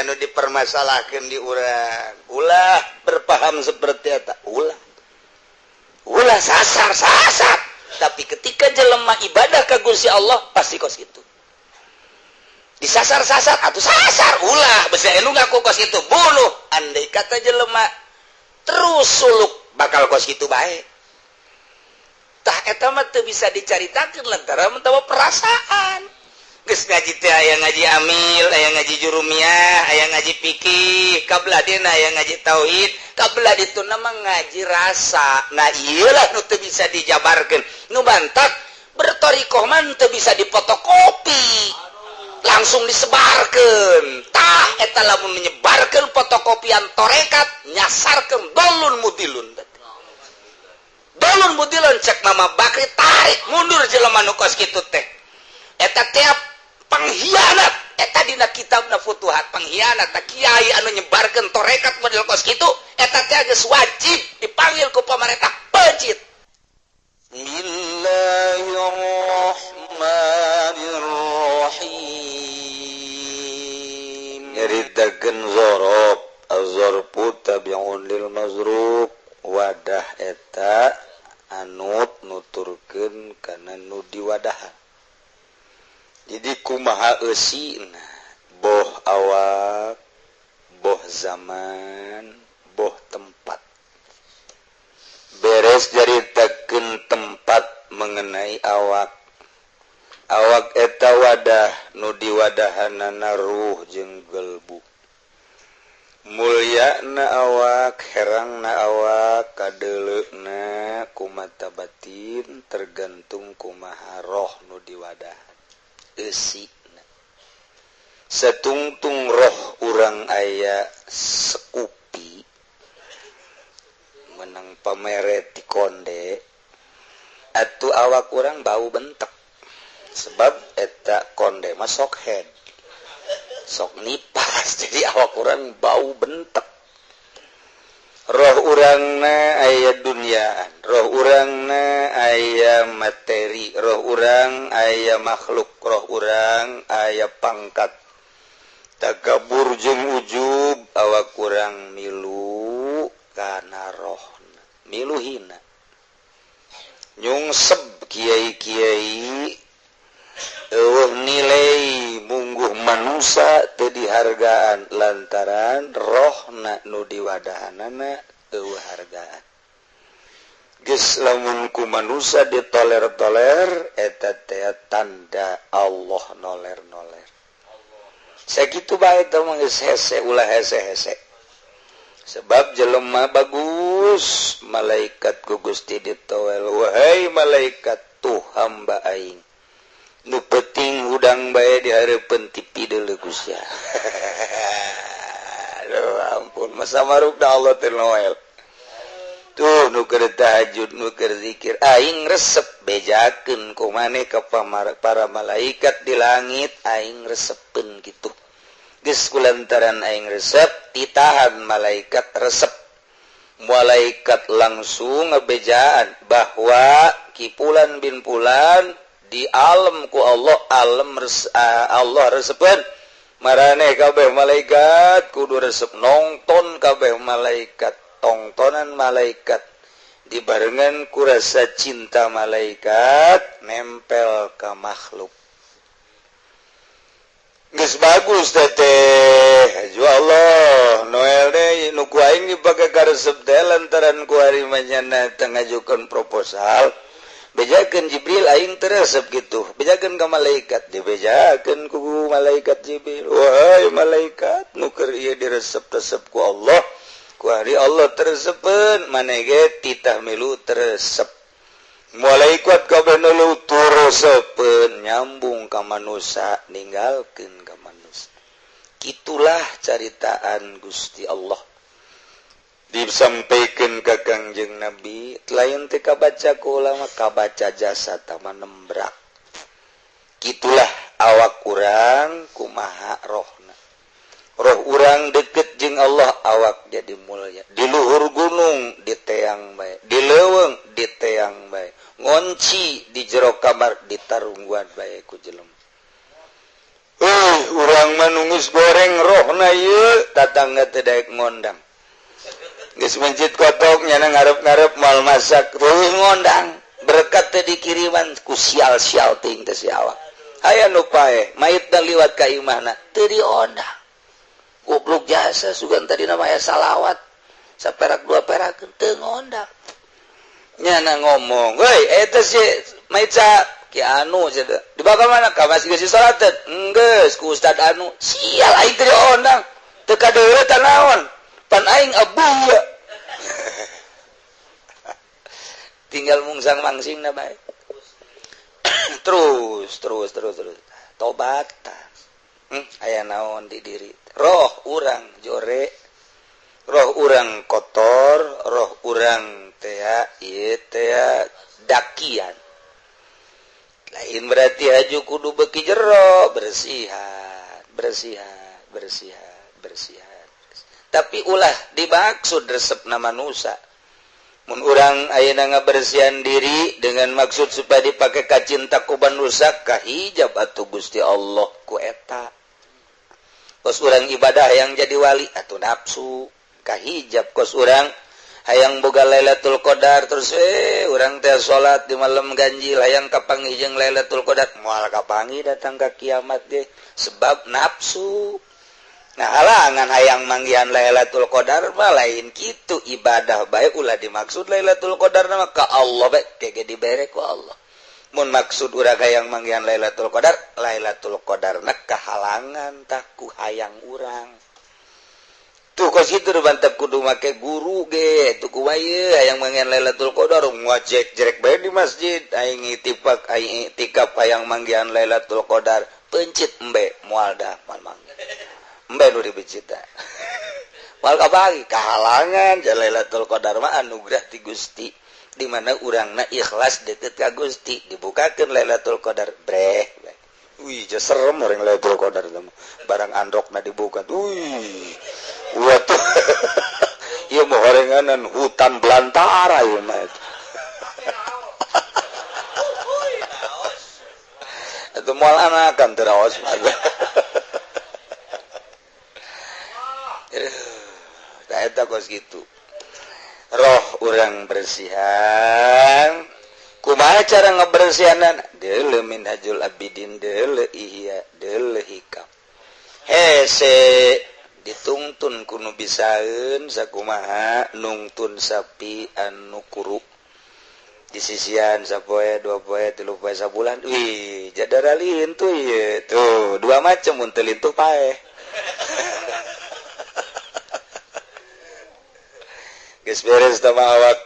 anu dipermasalahkan di urang ulah berpaham seperti eta ulah sasar tapi ketika jelema ibadah ka Gusti Allah pasti kos itu disasar-sasar atau sasar ulah besi anu ngaku kos itu bunuh andai kata jelema terus suluk bakal kos itu baik tah eta mah teu bisa dicaritakeun lantaran mentawa perasaan geus ngaji teh aya ngaji amil aya ngaji jurumiyah aya ngaji fikih kabelah dina aya ngaji tauhid kabelah ditu nama ngaji rasa nah iyalah nu teu bisa dijabarkeun nu bantak bertorikoh mah teu bisa dipotokopi langsung disebarkeun tah eta lamun menyebarkeun fotokopian torekat nyasarkeun dolun mudilun cek Mama Bakri tarik mundur jelema nu kos kitu teh eta tiap pengkhianat eta dina kitabna Futuhat pengkhianat tak kiai anu nyebarkeun torekat model kos kitu eta teh geus wajib dipanggil ku pamarentah pejit. Bismillahirrahmanirrahim nyaritakeun zorob az-zarfu tabi'un lil mazruf wadah eta anut nuturkeun kana nu diwadahan jadi kumaha eusina boh awak boh zaman boh tempat beres jaritakeun tempat mengenai awak eta wadah nu diwadahanana ruh jeung gelbu mulyana awak herangna awak kadeleukna kumata batin tergantung kumaha roh nu diwadahan eusina setungtung roh urang aya sekupi menang pamere ti konde atuh awak urang bau bentek sebab eta konde mah sok head sok nipas jadi awak urang bau bentek roh urangna aya dunyaan roh urangna aya materi roh urang aya makhluk roh urang aya pangkat takabur jeung ujub awak urang milu kana rohna miluhina nyungseb kiai-kiai eueuh nilai mungguh manusia teu dihargaan lantaran rohna nu diwadahanana eueuh hargaan geus lamun ku manusia ditoler-toler eta teh tanda Allah noler-noler sakitu bae teh mah geus hese ulah hese-hese sebab jelema bagus malaikat ku Gusti ditowel wahai malaikat tuh hamba aing nu penting hudang bae di hareupeun ti pideul Gusti. Aduh ampun masa marugna Allah teh noel. Tuh nu keur tahajud nu keur zikir aing resep bejakeun ku maneh ka para malaikat di langit aing resepkeun kitu. Geus kulantaran aing resep ditahan malaikat resep. Malaikat langsung ngebejaan bahwa kipulan bin pulan di alam ku Allah alam Allah resepkeun marane kabeh malaikat kudu resep nongton kabeh malaikat tongtonan malaikat dibarengan ku rasa cinta malaikat nempel ka makhluk geus bagus teh ju Allah Noel deui nu ku aing dipake ka resep teh lantaran ku hari manyana teu ngajukeun proposal bejakeun Jibril aing teresep gitu bejakeun ka malaikat dibejakeun ku malaikat Jibril wahai malaikat nu keur ieu diresep-resep ku Allah ku hari Allah teresepkeun maneh ge titah milu teresep malaikat kabeh nu teresepkeun nyambung ka manusia ninggalkeun ka manusia kitulah caritaan Gusti Allah disampaikan ke Kangjeng Nabi lain teh kabaca ku ulama kabaca jasa taman nembrak kitulah awak urang kumaha rohna roh urang deket jeung Allah awak jadi mulia di luhur gunung diteang bae di leuweung diteang bae ngonci di jero kamar ditarungguan bae ku jelema urang urang menunggus goreng roh na tatangga tidak ngondang mencit kotoknya ngarep-ngarep mal masak terus ngondang berkat dikiriman ku sial-sial ting teh siawa aya nu pae mait dan liwat ka imahna teu diondang goblok jasa sugan tadi namanya salawat saperak dua perak teu ngondang nyana ngomong woi eta si maica ki anu cenah di bakal mana ka masih geus salat enggeus ku ustad anu sial aing teu diondang teu kadeureuh tanaon pan aing abuh tinggal mungsang mangsing na bae terus tobatan aya naon di diri roh urang jore roh urang kotor roh urang teh ieu teh dakian lain berarti aju kudu beki jero bersihan tapi ulah dimaksud resepna manusia mun urang ayeuna ngabersihan diri dengan maksud supaya dipakai kacinta ku manusia kahijab atuh Gusti Allah ku eta kos urang ibadah yang jadi wali atuh nafsu kahijab kos urang hayang boga Lailatul Qadar terus urang teh salat di malam ganjil hayang kapanggih jeung Lailatul Qadar moal kapanggih datang ka kiamat deh sebab nafsu. Nah halangan hayang manggihan Lailatul Qadar mah lain kitu ibadah bae ulah dimaksud Lailatul Qadar mah ka Allah bae kege dibere ku Allah. Mun maksud urang hayang manggihan Lailatul Qadarna kahalangan taku hayang urang. Tuh kos kitu bantap kudu make guru ge tuh ku bae hayang manggihan Lailatul Qadar ngajek jerek bae di masjid aing itifak aing itikaf hayang manggihan Lailatul Qadar pencit embe moal da mang embe nu dibicita moal kabagi kahalangan Lailatul Qadar mah anugerah ti Gusti di mana urangna ikhlas deukeut ka Gusti dibukakeun Lailatul Qadar breh wih ja serem orang Lailatul Qadar barang androkna dibuka wih waduh ieu mah horenganan hutan belantara ieu mah itu moal anakan teu raos mah eta kos gitu roh urang bersihan kumaha cara ngabersihanan deuleu minhajul abidin deuleu ihya deuleu hikam hese dituntun kuno bisaeun sakumaha nungtun sapi anu kuru di sisian sapoe dua poe tilu poe sabulan wih jadara lintuh ieu tuh dua macam mun teu lintuh paeh geus beres tah awak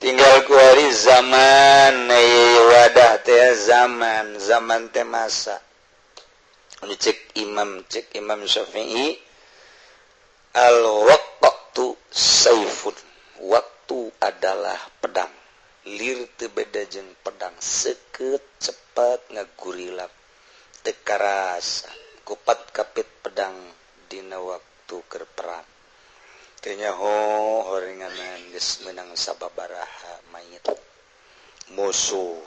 tinggal ku hari zaman wadah teh zaman teh masa anu cek Imam Syafi'i al-waqtu saifun waktu adalah pedang lir teu beda jeung pedang seukeut cepat ngagurilap teu karasa kupat kapit pedang dina waktu keur perang teu nyaho horenganan geus meunang sababaraha mayit musuh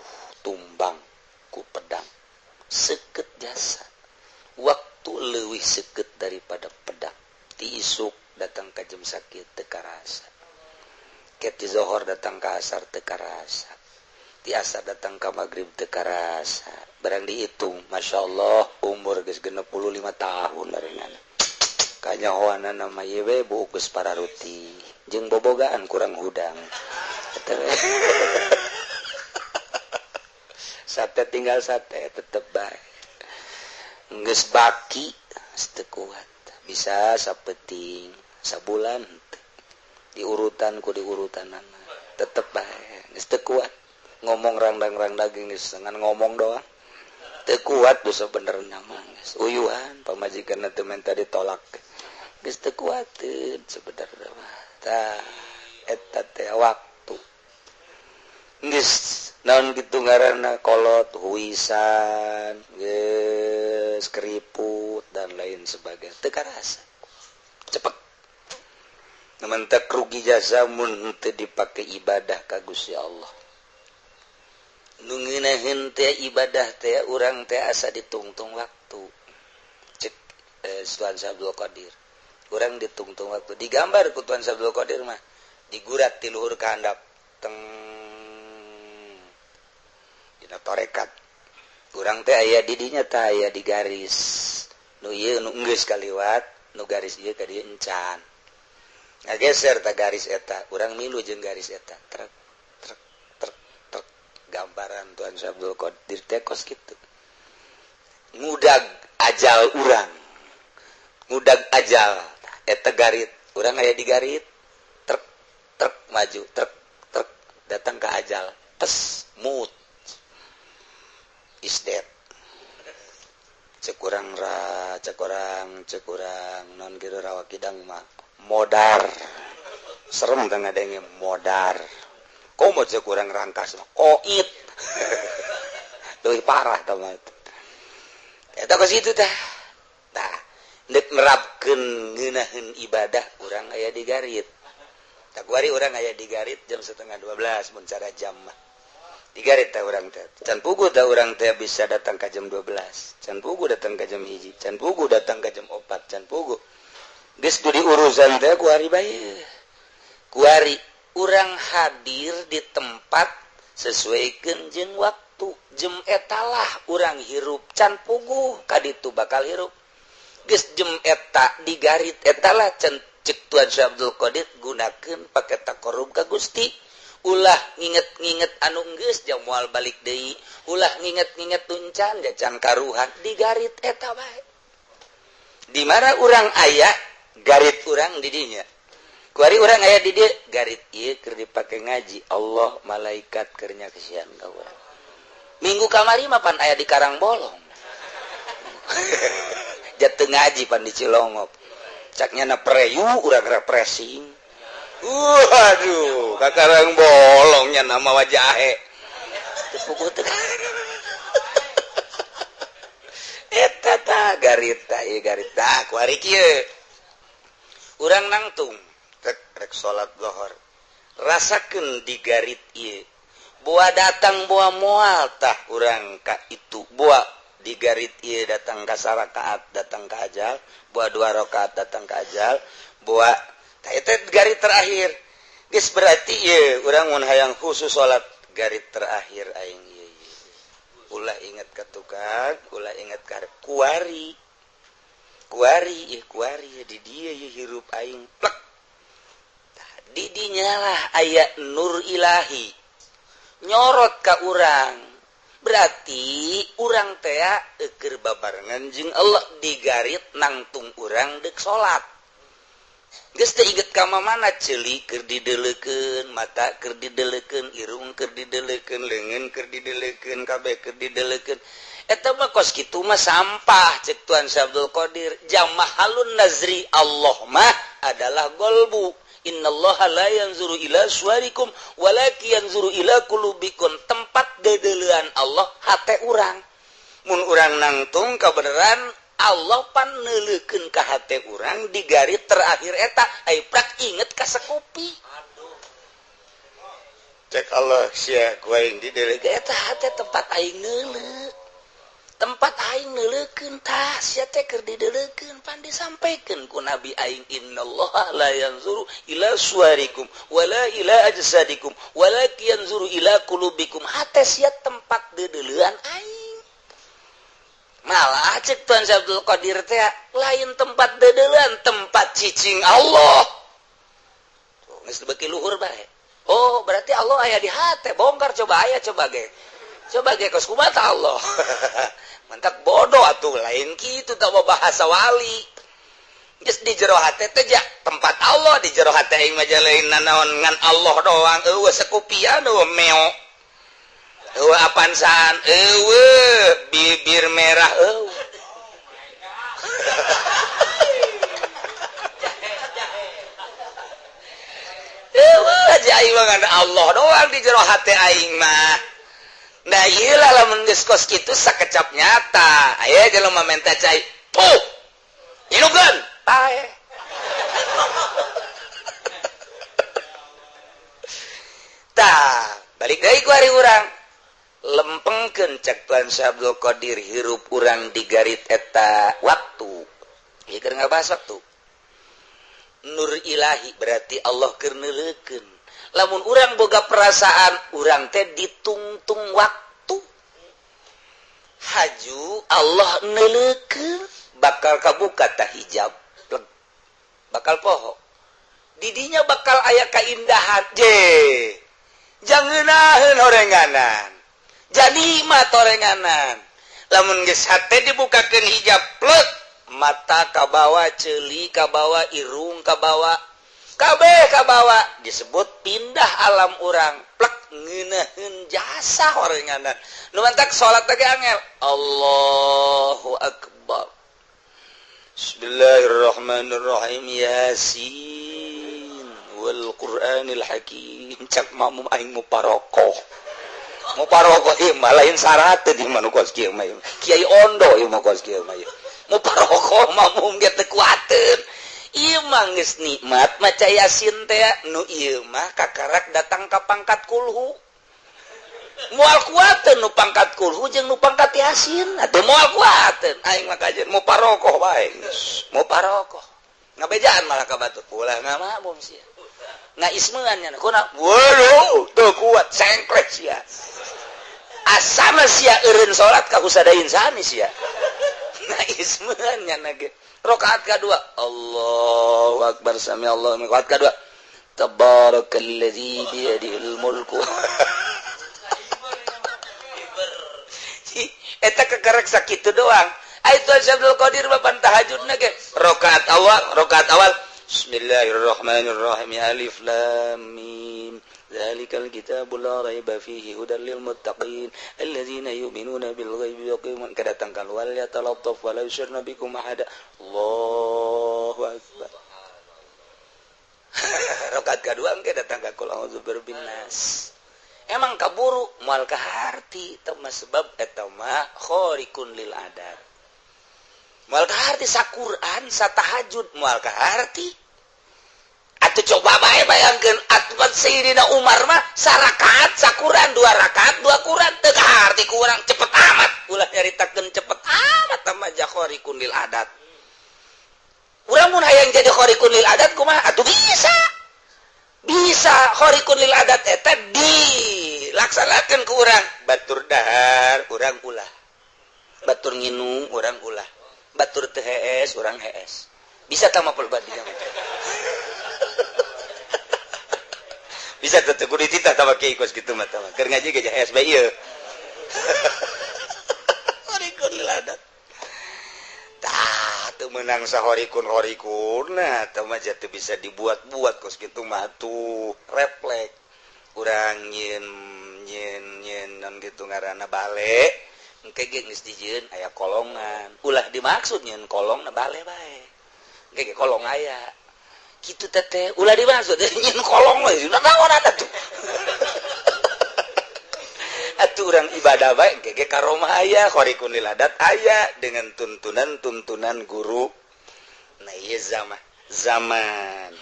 tumbang ku pedang seukeut jasa waktu leuwih seukeut daripada pedang ti isuk datang ka jam sakit teu karasa ket ti zohor datang ka asar teu karasa ti asar datang ka magrib teu karasa barang dihitung masyaallah umur geus 65 tahun larengan kanyahoana nama ieu we buuk geus pararuti jeung bobogaan kurang hudang sate tinggal sate tetep bae geus baki teu kuat bisa sapeting sabulan di urutanana tetep bae geus teu kuat ngomong rangdang daging geus ngan ngomong doang teu kuat dosa benerna mah geus uyuhan pamajikanna teu menta ditolak geus teu kuateun sebenarnya mah tah eta teh waktu geus naon kitu ngaranna kolot huisan geus keriput dan lain sebagainya teu karasa cepet namentek rugi jasa mun teu dipake ibadah ka Gusti Allah nu ngeunaheun teh ibadah teh urang teh asa ditungtung waktu cek Tuan Abdul Qadir kurang ditungtung waktu digambar ku Tuan Abdul Qadir mah digurat ti luhur ka handap teng dina torekat kurang teh aya di dinya teh aya di garis nu ieu nu geus kaliwat nu garis ieu ka dieu encan ngageser ta garis eta urang milu jeung garis eta trek trek trek trek gambaran Tuan Abdul Qadir teh kos kitu ngudag ajal urang ngudag ajal eta garit urang aya di garit trek trek maju trek trek datang ke ajal tes mut is dead cek urang non kieu rawa kidang mah modar serem teh ngadenge modar komo cek urang rangkas koit leuwih parah tah mah eta ka situ tah tah neuk nerapkeun ngeunaheun ibadah urang aya di garit tak kuari urang aya di garit jam 11:30 mun cara jam mah di garit teh urang teh can pugu teh urang teh bisa datang ka jam 12 can pugu datang ka jam 1 can pugu datang ka jam 4 can pugu geus di urusan teh kuari bae kuari urang hadir di tempat sesuaikeun jeung waktu jem etalah urang hirup can pugu ka ditu bakal hirup geus jem eta di garit etalah can cek Tuan Abdul Qadir gunakeun pake takarrub ka Gusti ulah nginget-nginget anu geus jang moal balik deui ulah nginget-nginget tuncan jacan karuhan di garit eta bae di mana urang aya garit urang di dinya kuari urang aya di dieu garit ieu keur dipake ngaji Allah malaikat keur nyaksian ka urang minggu kamari mah pan aya di Karang Bolong jatuh ngaji pan di Cilongop caknya na preyu urang refreshing waduh ka Karang Bolongnya nama wajahe tepuku teh eta tah garita ieu garita kuari kieu urang nangtung rek salat zuhur rasakeun di garit ieu boa datang boa moal tah urang ka itu boa di garit ieu datang ka sarakaat datang ka ajal boa 2 rakaat datang ka ajal boa tah eta garit terakhir geus berarti ieu urang mun hayang khusus salat garit terakhir aing ieu ulah inget ka tukang ulah inget ka kuari di dieu hirup aing plek di dinya lah aya nur ilahi nyorot ka urang berarti urang teh keur babarengan jeung Allah di garit nangtung urang deuk salat geus teh inget ka mamana ceuli keur dideleukeun mata keur dideleukeun irung keur dideleukeun leungeun keur dideleukeun kabeh keur dideleukeun eta mah kos kitu mah sampah cek Tuan Abdul Qadir jamahalun nazri Allah mah adalah golbu innallaha la yanzuru ila suwarikum walakin yanzuru ila qulubikum tempat dedeleuan Allah hate urang mun urang nangtung kabeneran Allah pan neuleukeun ka hate urang di garit terakhir eta ai prak inget ka sakopi cek Allah sia ku aing dideleukeun eta hate tempat aing neuleuh tempat aing neuleukeun tah sia teh keur dideleukeun pan disampaikeun ku Nabi aing innallaha la yanzuru ila suwarikum wala ila ajsadikum walakin yanzuru ila qulubikum hate sia tempat dedeleuan aing malah cek Tuan Abdul Qadir teh lain tempat dedeleuan tempat cicing Allah tuh geus beuki luhur bae oh berarti Allah aya di hate bongkar coba aya coba ge kos kumaha Allah mantap bodoh atuh lain kitu tah bahasa wali geus di jero hate teh ja tempat Allah di jero hate aing mah lain nanaon ngan Allah doang eueuh sakupian eueuh meo eueuh apansaan eueuh bibir merah eueuh eueuh aja aing mah ngan Allah doang di jero hate aing mah nah iya lah lamun geus kos kitu sakecap nyata aya jelema menta cai puh hinukeun pae tah balik deui ku ari urang lempengkeun cek Tuan Abdul Qadir hirup urang di garit eta waktu keur ngabahas waktu nur ilahi berarti Allah keur neuleukeun lamun urang boga perasaan urang teh ditungtung waktu haju Allah neuleukeun bakal kabuka tah hijab bakal poho didinya bakal aya kaindahan jangeunahun horenganan jadi mah torenganan lamun geus hate dibukakeun hijab plek mata kabawa ceuli kabawa irung kabawa kabeh kabawa disebut pindah alam urang plek ngeunaheun jasa horenganan nu mantak salat teh angel Allahu akbar Bismillahirrahmanirrahim Yasin wal Qur'anil Hakim cak mamum aing muparokoh ieu mah lain syarat teh di mana kos kieu mah Kiai Ondo ieu mah kos kieu mah muparokoh mamum ge teu kuateun ieu mah geus nikmat maca Yasin teh nu ieu mah kakarak datang ka pangkat kulhu moal kuateun nu pangkat kulhu jeung nu pangkat Yasin atuh moal kuateun aing mah kajen muparokoh bae muparokoh ngabejaan malah ka batur ulah ngamamum sia ngaismeun nya kuna waduh teu kuat sengklek sia asama sia eureun salat ka kusadain sani sia ngaismeun nya nage rakaat kadua Allahu akbar sami Allahu liman rakaat kadua tabarakalladzi biyadihil mulku eta kekerek sakitu doang aitu Abdul Qadir bapan tahajudna ge rakaat awal Bismillahirrahmanirrahim alif lam mim dzalikal kitabul la raiba fihi hudal lil muttaqin alladzina yu'minuna bil ghaibi wa yuqimuna kadatang kal wal yatalattaf wa la yusyruna bikum ahada Allahu akbar rakaat kedua engke datang ka qul a'udzu birabbin nas emang kaburu moal kaharti teu sebab eta mah khariqun lil adat moal kaharti saquran satahajud moal kaharti atuh coba bae bayangkeun atuh Sayyidina Umar mah sarakaat saquran 2 rakaat 2 quran teu kaharti ku urang cepet amat ulah nyaritakeun cepet amat tah khariqun lil adat urang mun hayang jadi khariqun lil adat kumaha atuh bisa khariqun lil adat eta dilaksanakeun ku urang batur dahar urang ulah batur nginum urang ulah batur teu hees urang hees bisa tah mah pelbadi bisa teh kudu dititah tah kiai kos kitu mah tah keur ngaji ge hees bae ieu khariqun lil adat tah teu meunang sahorikun nah tah mah teu bisa dibuat-buat kos kitu mah tuh refleks urang nyin non gitu ngaranna bale engke ge geus dijieun aya kolongan ulah dimaksud nyin kolongna bale bae engke ge kolong aya kitu teh ulah dimaksud nyin kolong we naon atuh atuh urang ibadah bae engke ge karomah aya khariqun lil adat aya dengan tuntunan guru nah ieu zaman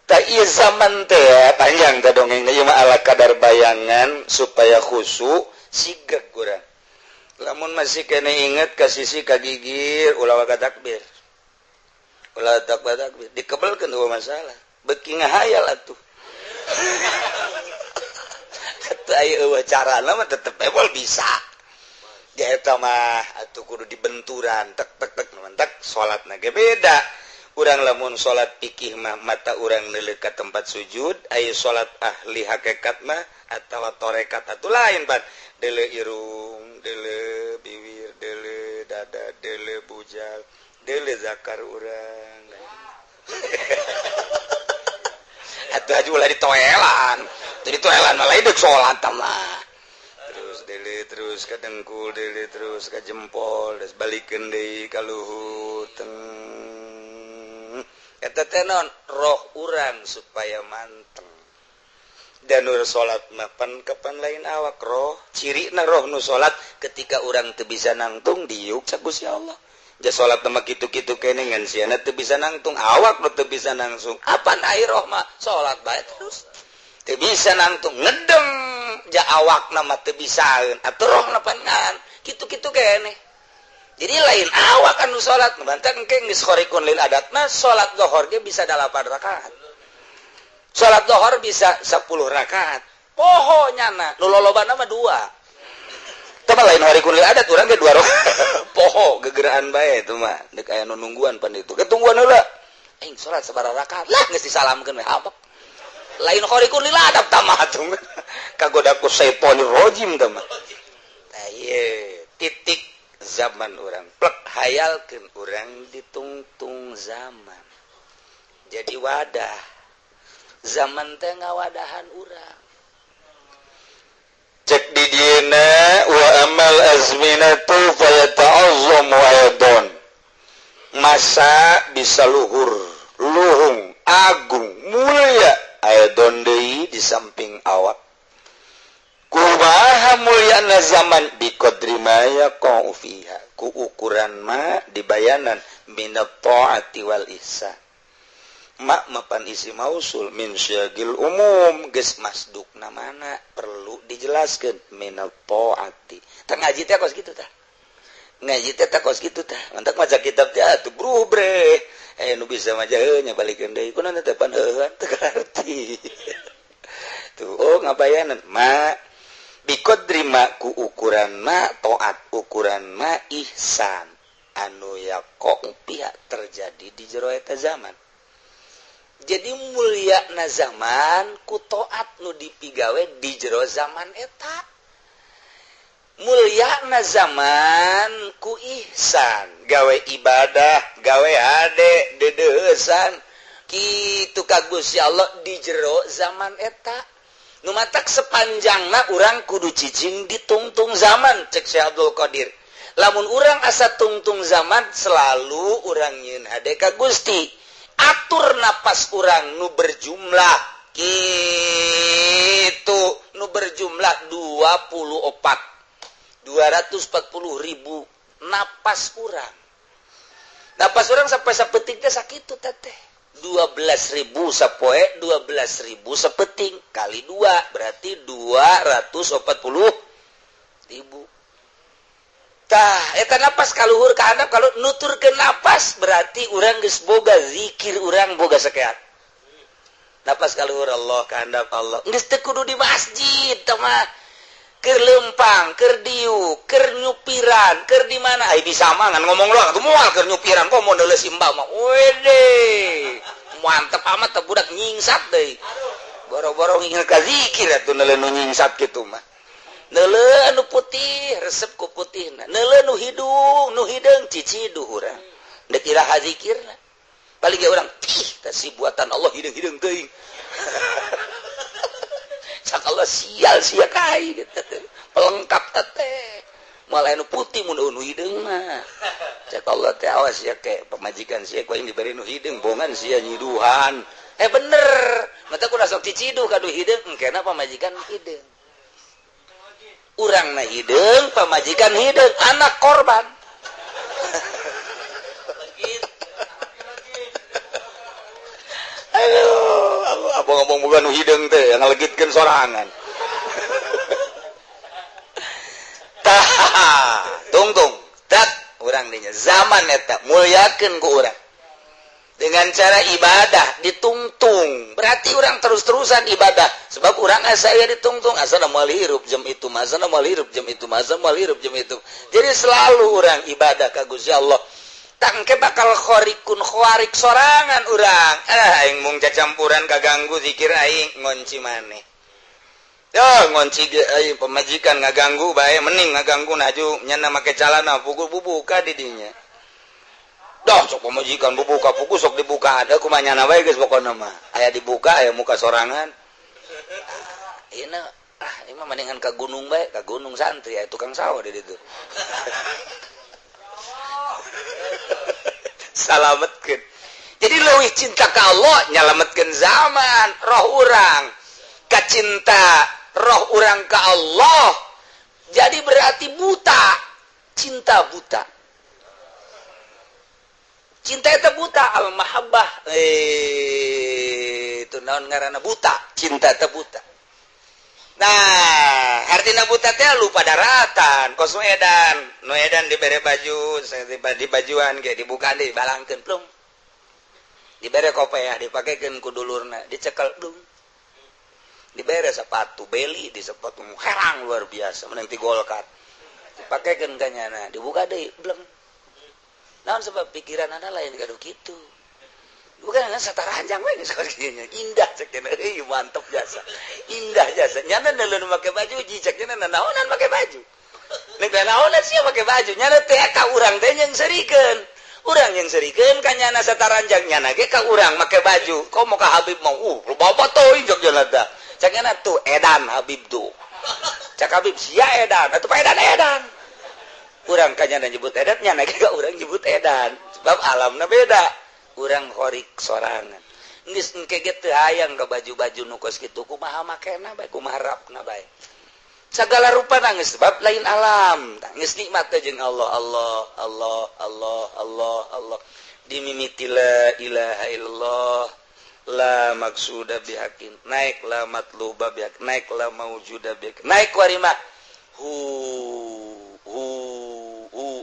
tak iya zaman teh panjang teh dongengna ieu mah ala kadar bayangan supaya khusyuk sigeg urang lamun masih kene inget ka sisi kagigir ulah waga takbir dikebelkeun eueuh masalah beuki ngahayal atuh atuh aya eueuh carana mah tetep ebol bisa ya eta mah atuh kudu dibenturan tek mantak salatna ge beda urang lamun salat fikih mah mata urang neuleuh ka tempat sujud aya salat ahli hakikat mah atawa tarekat atuh lain pan deuleu irung deuleu bibir deuleu dada deuleu bujal deuleu zakar urang atuh aju ulah ditoelan jadi toelan mah lain deuk salat mah terus deuleu terus ka dengkul deuleu terus ka jempol terus balikeun deui ka luhur eta teh naon roh urang supaya manteng dan nur salat mah kapan lain awak roh cirina roh nu salat ketika urang teu bisa nangtung diuk ca Gusti Allah ja salat mah kitu-kitu kene ngan siana teu bisa nangtung awak nu teu bisa nangsung apan ai roh mah salat bae terus teu bisa nangtung ngedeng ja awakna mah teu bisaeun atuh rohna pan ngan kitu-kitu kene jadi lain awak anu salat bantang engke geus khariqun lil adatna salat zuhur ge bisa 8 rakaat salat zuhur bisa 10 rakaat pohonya nu lolobana mah 2 teu mah lain khariqun lil adat urang ge 2 rakaat poho gegeraan bae itu mah deuk aya nu nungguan pan itu ketungguan heula aing salat sabaraha rakaat lah geus disalamkeun we habak lain khariqun lil adat tamah atuh kagoda ku syaitonir rajim tamah tah ieu titik zaman orang plek hayalkeun orang ditungtung zaman jadi wadah zaman teh ngawadahan urang cek di dieuna wa amal azminatu fayata'azzam wa yadon masa bisa luhur luhung agung mulia ayadon deui di samping awak kumaha mulyana zaman biqadri ma yaqa'u fiha ku ukuran ma dibayanan minat ta'ati wal ihsan ma mapan isi mausul min syagil umum geus masdukna mana perlu dijelaskeun minat ta'ati tah ngaji teh kos kitu tah ngaji teh kos kitu tah mantak maca kitab teh atuh brubre nu bisa maca nya balikeun deui kunaon teh pan heuh teu ngarti tuh oh ngabayanan ma biqadri ma ku ukuran ma taat ukuran ma ihsan anu yaqa'u pihak terjadi di jero eta zaman jadi mulyana zaman ku taat nu dipigawe di jero zaman eta mulyana zaman ku ihsan gawe ibadah gawe hade dedeusan kitu ka Gusti Allah di jero zaman eta nu matak sepanjangna urang kudu cicing ditungtung zaman cek Syekh Abdul Qadir lamun urang asa tungtung zaman selalu urang nyieun hade ka Gusti atur napas urang nu berjumlah kitu nu berjumlah 240.000 napas urang sampai sapeting teh sakitu teh 12.000 sapoe 12.000 sapeting kali 2 berarti 240.000 tah eta napas kaluhur ka handap kalau nuturkeun napas berarti urang geus boga zikir urang boga sakeat napas kaluhur Allah ka handap Allah geus teu kudu di masjid tah mah keur leumpang keur diuk keur nyupiran keur di mana ai bisa mah ngan ngomong lo atuh moal keur nyupiran kok mau neuleus imbau mah wede mantep amat teh budak nyingsat deui boro-boro ngingel ka zikir atuh neuleuh nu nyingsat kitu mah neuleuh anu putih resep ku putihna neuleuh nu hideung cicidu urang deuk iraha zikirna paling ge urang tah si buatan Allah hideung-hideung teuing cak Allah sial sia kai gitu pelengkap teh malah nu putih mun nu hideung mah cak Allah teh awas ya ke pemajikan sia ku aing diberi nu hideung bongan sia nyiduhan bener mata kudu sok cicidu kadu hideung engkena pamajikan hideung urang na hideung pamajikan hideung anak korban ngomong bukan nu hideung teh ngalegitkeun sorangan tah tungtung tak urang dinya zaman eta mulyakeun ku urang dengan cara ibadah ditungtung berarti urang terus-terusan ibadah sebab urang asa aya ditungtung asana moal hirup jam itu masana moal hirup jam itu masana moal hirup jam itu jadi selalu urang ibadah ka Gusti Allah tangke bakal khariqun kharik sorangan urang aing mung cacampuran kaganggu zikir aing ngonci maneh ngonci aing pemajikan ngaganggu bae mending ngaganggu naju nyana make calana pukul bubuka di dinya sok pemajikan bubuka pukul sok dibuka ada kumaha nyana bae geus pokona mah aya dibuka aya muka sorangan ieu mah mendingan ka gunung bae ka gunung santri aya tukang sawah di ditu salametkeun jadi leuwih cinta ka Allah nyalametkeun zaman roh urang kacinta roh urang ka Allah jadi berarti buta cinta buta cinta eta buta al mahabbah itu naon ngaranna buta cinta eta buta Nah artina buta teh lupa daratan kos nu edan dibere baju di bajuan kayak dibuka deh balangkeun plung dibere kopiah dipakekeun ku dulurna dicekel dung dibere sepatu beli di sepatu herang luar biasa menang ti golkat dipakekeun ka nyana dibuka deui bleng naon sebab pikiran ana lain kadu kitu bukan ana sataranjang we geus kieu indah cek cenah euy mantep jasa indah jasa nyana neuleuh make baju jicek cenah naonan make baju nek naonan sia make baju nyana teh ka urang teh yang serikeun urang yang serikeun ka nyana sataranjang nyana ge ka urang make baju kau mau ka Habib mau loba teuing cek cenah teh cek nyana tuh edan Habib tuh cek Habib sia edan atuh edan urang ka nyana nyebut edan nyana ge ka urang nyebut edan sebab alamna beda urang horik sorangan geus engke ge teu hayang ka baju-baju nu kos kitu kumaha makena bae kumaha rapna bae sagala rupana geus sebab lain alam geus nikmat teh jeung Allah dimimiti la ilaha illallah la maqsuda bihaqqin naik la matluba bihaq naik la maujuda bihaq naik warima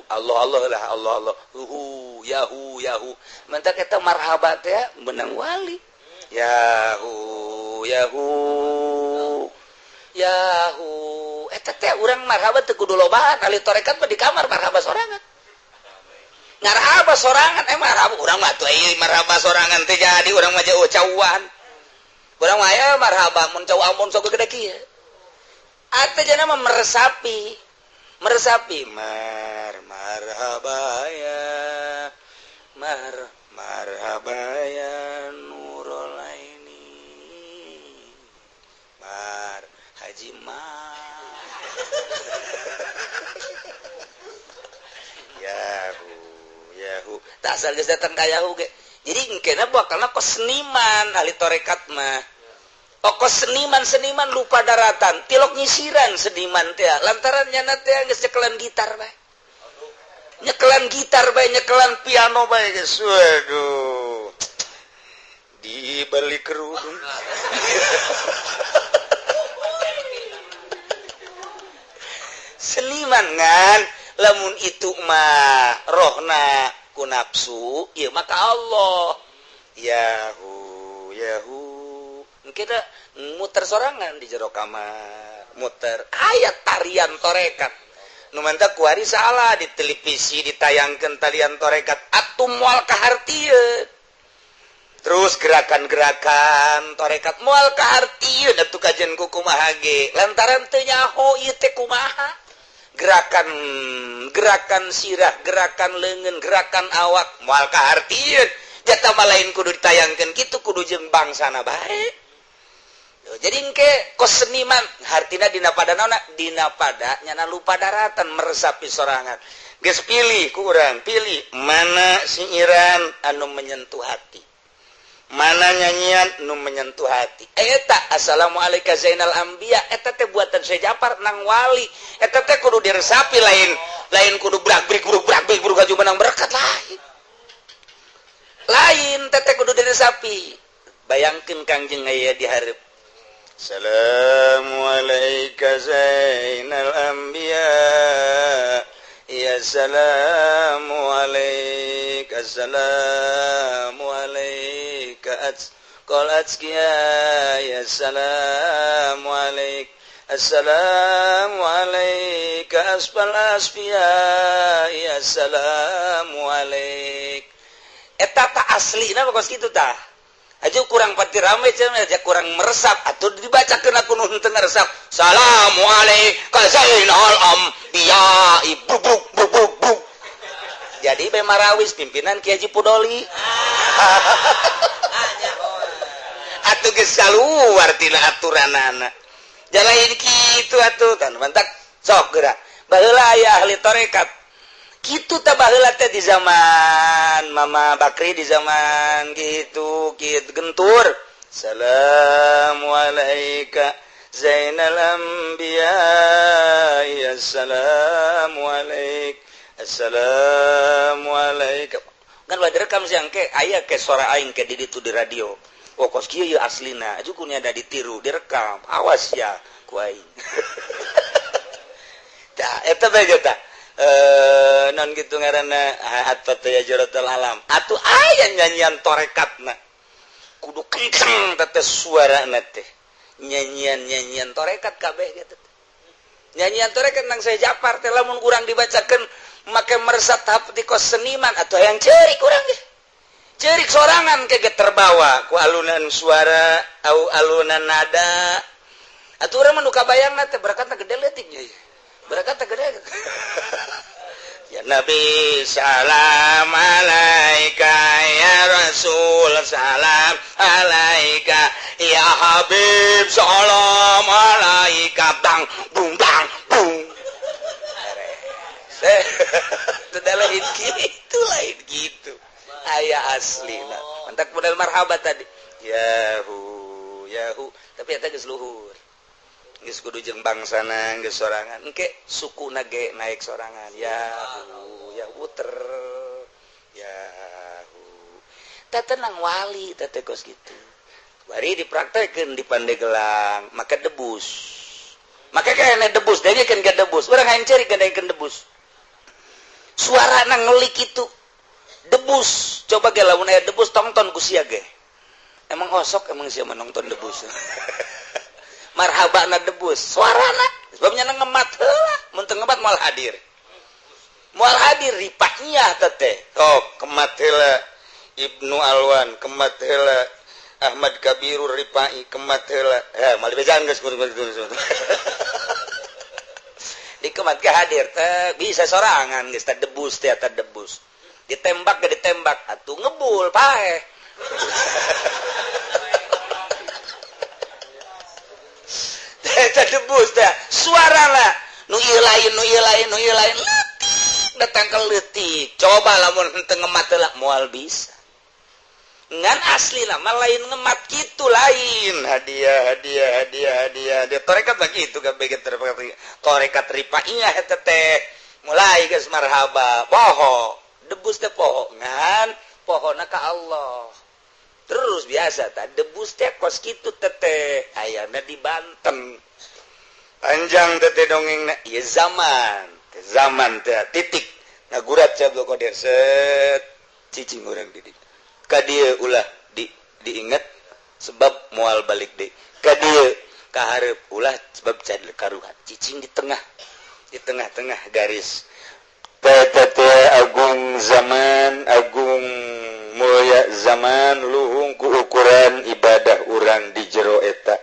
Allah lah Allah yahu mantap kita marhabat ya menang wali yahu eta teh urang marhabat teu kudu lobaan ali torekat mah di kamar marhabat sorangan ngarhabat sorangan marhabat urang mah teu ieu marhabat sorangan teh jadi urang mah jauh cauan urang mah aya marhabat mun cau amun sok gede kieu ate jana mah meresapi marhabaya nurul aini haji yahu tak asal geus datang ka yahu ge jadi engkena bakalna kos seniman ahli torekat mah kos seniman lupa daratan tilok nyisiran seniman teh lantaran nyana teh geus nyekelan gitar bae nyekelan piano bae geus waduh dibalik kerudung seniman kan lamun itu mah rohna ku nafsu ieu maka Allah yahu kita muter sorangan di jero kamar muter ayat tarian torekat nu mantap kuari salah di televisi ditayangkeun tarian torekat atum moal kahartieun terus gerakan-gerakan torekat moal kahartieun atuh kajen ku kumaha ge lantaran teu nyaho ieu teh kumaha gerakan sirah gerakan leungeun gerakan awak moal kahartieun jata mah lain kudu ditayangkeun kitu kudu jeung bangsana bae jadi engke kos seniman hartina dina pada naona dina pada nyana lupa daratan meresapi sorangan geus pilih ku urang pilih mana siiran anu menyentuh hati mana nyanyian nu menyentuh hati eta assalamualaikum zainal anbiya eta teh buatan Syekh Ja'far nang wali eta teh kudu diresapi lain kudu brak-brik buruk aju menang berkat lain teh kudu diresapi bayangkeun Kangjeng aya di hareup Assalamualaikum zainal anbiya ya assalamualaikum qol azkiya ya assalamualaikum asfal asfiya ya assalamualaikum eta ta aslina bakos kitu tah aja kurang pati rame aja kurang meresap atau dibacakeun aku nu teu ngaresap assalamualaikum zainal anbiya ibruk jadi be marawis pimpinan Ki Haji Pudoli atuh geus kaluar tina aturanana jalain kitu atuh tan mantak sok geura baheula aya ahli tarekat kitu teh baheula teh di zaman Mama Bakri di zaman gitu gentur assalamualaikum zainal anbiya ya assalamualaikum kan bae direkam siang ke aya ke suara aing ke di ditu di radio kos kieu aslina ajuku nya ada ditiru direkam awas ya ku aing. Tah eta bae tah. Non gitu ngaranna atat ya jaratul alam. Atuh aya nyanyian torekatna. Kudu kenceng teh suarana teh. Nyanyian torekat kabeh gitu. Nyanyian torekat nang saya Japar teh lamun urang dibacakeun make meresat hati kos seniman atau yang ceurik urang ge. Ceurik sorangan ke terbawa ku alunan suara au alunan nada. Atuh urang mah nu kabayangna teh berakatna gede leutik nya. Berakatna gede. Ya Nabi salam alaika ya Rasul salam alaika ya Habib salam alaika bang bung bang bung. Itu lain gitu. Aya aslina. Mantak model marhabat tadi. Yahu. Tapi eta geus luhur. Geus kudu jeung bangsana geus sorangan. Engke sukuna ge naik sorangan. Yahu ter. Yahu. Tatenang wali teh kos kitu. Bari dipraktekeun di Pandeglang, maka debus. Maka kayaknya debus, dia kan gak debus. Orang yang cari gak yang debus. Suara nang ngelik itu debus. Coba ge lamun aya debus tonton ku sia ge. Emang osok emang sia menonton debus. Marhabana debus. Suarana sebabnya nang ngemat heula, mun teu ngemat moal hadir. Moal hadir ripahnya teh. Oh, kemat heula Ibnu Alwan, kemat heula Ahmad Kabirur Ripai, kemat heula. Mali bejaan geus dikemat ke hadir teh bisa sorangan geus teh debus teh eta debus. Ditembak ge ditembak atuh ngebul pae. Eta debus teh suarana nu ieu lain leutik datang ke leutik. Coba lamun henteu ngemat heula moal bisa. Ngan asli nama lain ngemat gitu lain hadiah dia torekat lagi itu kan begitu torekat ripaiyah eta teh mulai geus marhaba poho debus teh poho ngan pohona ka Allah terus biasa tah debus teh kos kitu teh ayana di Banten panjang teh dongengna ieu zaman teh titik ngagurat Abdul Qadir set cicing urang di dieu kadieu ulah diingat sebab moal balik deui kadieu kahareup ulah sebab cadel karuhat cicing di tengah garis teh agung zaman agung mulia zaman luhung ku ukuran ibadah urang di jero eta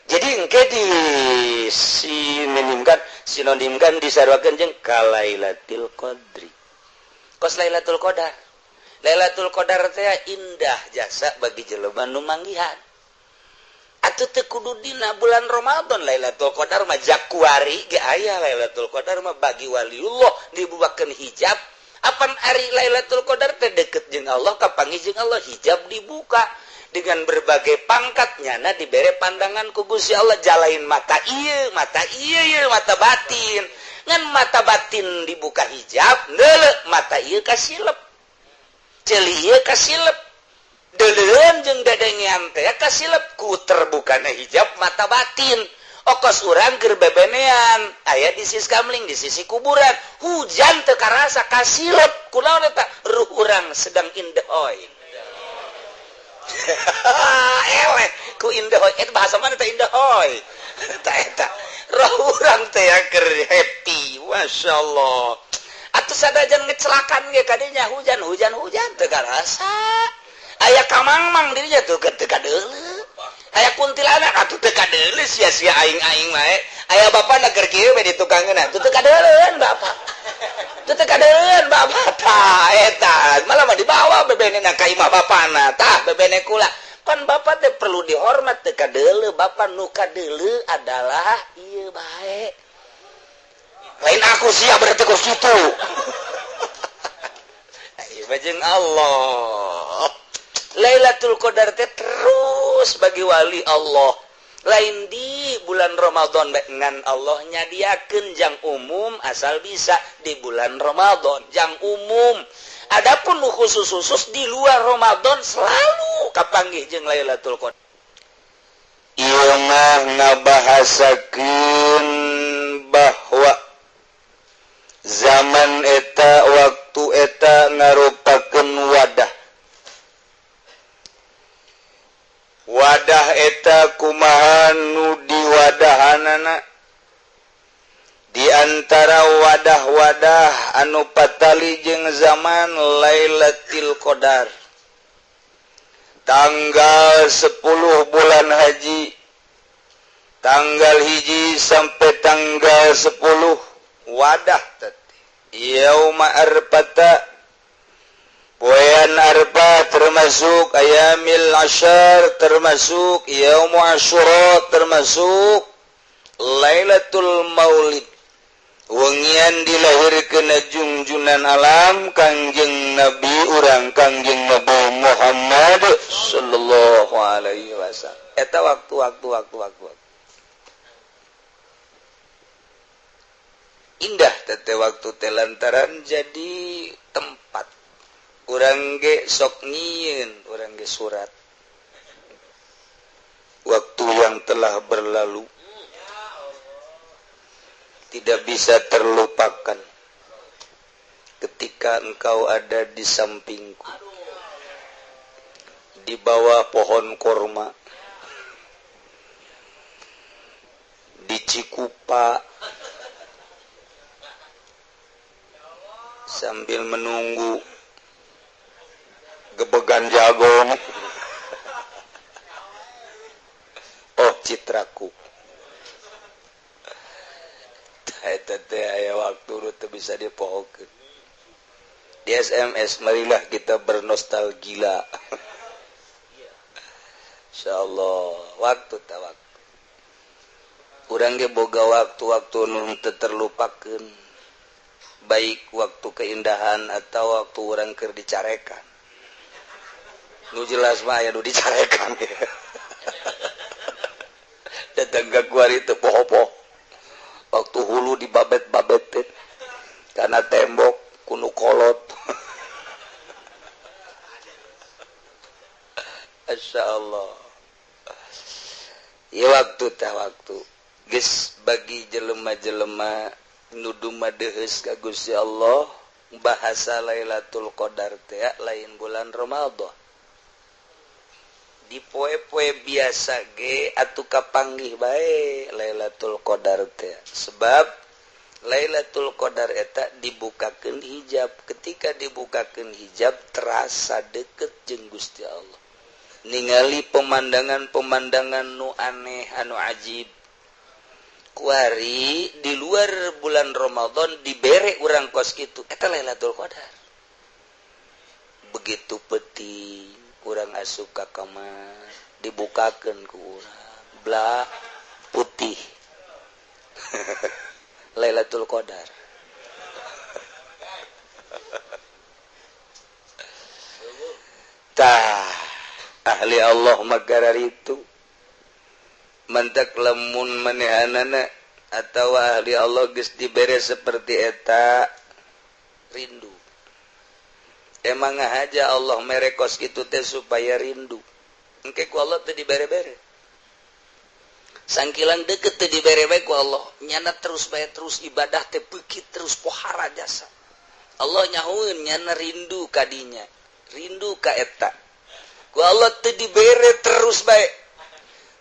jadi engke di sinonimkan disarwakeun jeung kalailatul qadri kos lailatul qadar Lailatul Qadar teh indah jasa bagi jelema nu manggihan. Atuh teu kudu dina bulan Ramadan Lailatul Qadar mah Januari ge aya Lailatul Qadar mah bagi waliullah dibukakeun hijab. Apan ari Lailatul Qadar teh deukeut jeung Allah kapanggih jeung Allah hijab dibuka dengan berbagai pangkatnya dibere pandangan ku Gusti Allah jalain mata ieu mata batin. Ngan mata batin dibuka hijab neuleuh mata ieu kasilep. Celia kasilep deleun jeung dadengean teh kasilep ku terbukana hijab mata batin okos urang keur bebenean aya di sisi kamling di sisi kuburan hujan teu karasa kasilep kunaon eta ruh urang sedang indahoy eleh ku indahoy eta bahasa mana teh indahoy eta roh urang teh keur happy masyaallah. Atuh sadajan ngecelakan ge kadinya hujan teu karasa. Aya kamangmang dirinya teu kadeuleu. Aya kuntilanak atuh teu kadeuleu sia-sia aing wae. Aya bapana keur kieu we di tukangeuna teu kadeuleuan bapak. Teu kadeuleuan bapak tah eta malah mah dibawa bebenena ka imah bapana tah bebene kula. Kan bapak teh perlu dihormat teu kadeuleu bapak nu kadeuleu adalah ieu bae. Lain aku siap berarti kos itu. Ibajeng Allah. Lailatul Qadar teh terus bagi wali Allah. Lain di bulan Ramadan dengan Allah nyadiakeun jang umum asal bisa di bulan Ramadan jang umum. Adapun khusus di luar Ramadan selalu kapanggih jeung Lailatul Qadar. Ieu tengah ngabahasakeun bahwa zaman eta waktu eta ngarupakeun wadah eta kumaha nu diwadahanana di antara wadah-wadah anu patali jeung zaman Lailatul Qadar tanggal 10 bulan haji tanggal hiji sampai tanggal 10 wadah tadi yauma arfata poean arfa termasuk ayamil asyar termasuk yaum asyura termasuk Lailatul Maulid wengian dilahirkeun junjunan alam Kangjeng Nabi urang Kangjeng Nabi Muhammad sallallahu alaihi wasallam eta waktu indah tete waktu teh lantaran jadi tempat urang ge sok nyieun urang ge surat waktu yang telah berlalu tidak bisa terlupakan ketika engkau ada di sampingku di bawah pohon korma di Cikupa sambil menunggu gebegan jagung oh citraku eta teh aya waktu teu bisa dipohokeun di SMS marilah kita bernostalgia insyaallah waktu urang ge boga waktu nu teu terlupakeun baik waktu keindahan atau waktu urang keur dicarekan nu jelas mah aya nu dicarekan datang ka kuari teu poho-poho waktu hulu dibabet-babetin karena tembok kuno kolot Masyaallah ya waktu geus bagi jelema-jelema nudu madeheus ka Gusti Allah bahasa Lailatul Qadar teh lain bulan Ramadan di poe-poe biasa ge atuh kapanggih bae Lailatul Qadar teh sebab Lailatul Qadar eta dibukakeun hijab ketika dibukakeun hijab terasa deket jeung Gusti Allah ningali pemandangan-pemandangan nu aneh anu ajib kuari di luar bulan Ramadan dibere urang kos kitu eta Lailatul Qadar begitu penting urang asup ka kamar dibukakeun ku urang bla putih Lailatul Qadar tah ahli Allah magara itu mantak lamun manehanana atawa ahli Allah geus dibere seperti eta rindu emang aja Allah merekos kitu teh supaya rindu engke ku Allah teh dibere-bere sangkilang deket teh dibere-bere ku Allah nyana terus bae terus ibadah teh beukit terus pohara jasa Allah nyahueun nyana rindu ka dinya rindu ka eta ku Allah teh dibere terus bae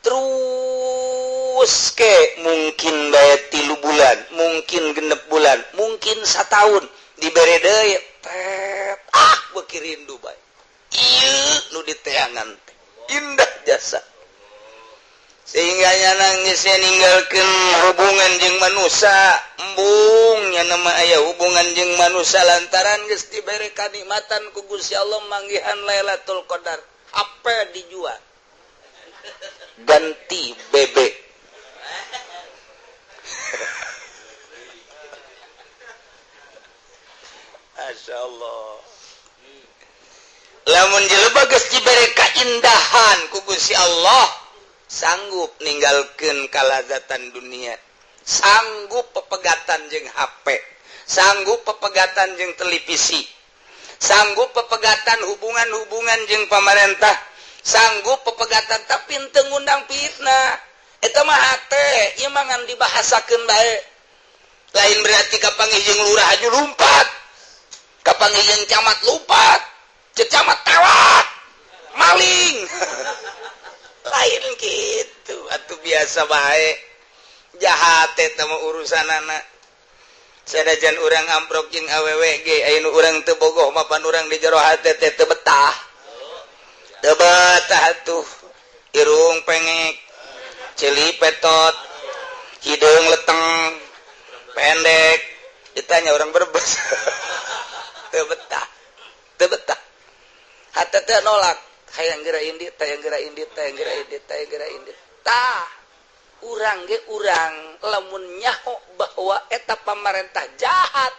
terus ke mungkin bae 3 bulan mungkin 6 bulan mungkin 1 tahun dibere deui beuki rindu bae ieu nu diteangan teh indah jasa sehingga nyana geus ninggalkeun hubungan jeung manusia embung nya nama aya hubungan jeung manusia lantaran geus dibere kanikmatan ku Gusti Allah manggihan Lailatul Qadar apa dijual ganti bebek masyaallah lamun jelema geus dibere kaindahan ku Gusti Allah sanggup ninggalkeun kalazatan dunia sanggup pepegatan jeung HP sanggup pepegatan jeung televisi sanggup pepegatan hubungan-hubungan jeung pamarentah sanggup pepegatan tapi teu ngundang fitnah eta mah hate ieu mah ngan dibahasakeun bae lain berarti kapangijeng lurah aju lumpat kapangijeng camat lumpat camat tewak maling lain gitu atuh biasa bae jahat eta mah urusanana sadajan urang amprok jeung awewe ge aya nu urang teu bogoh mapan urang di jero hate teh teu betah tuh irung pengek celi petot hidung leteng pendek ditanya orang Brebes teu betah hate teh nolak hayang geura indit tah urang ge urang lamun nyaho bahwa eta pamarentah jahat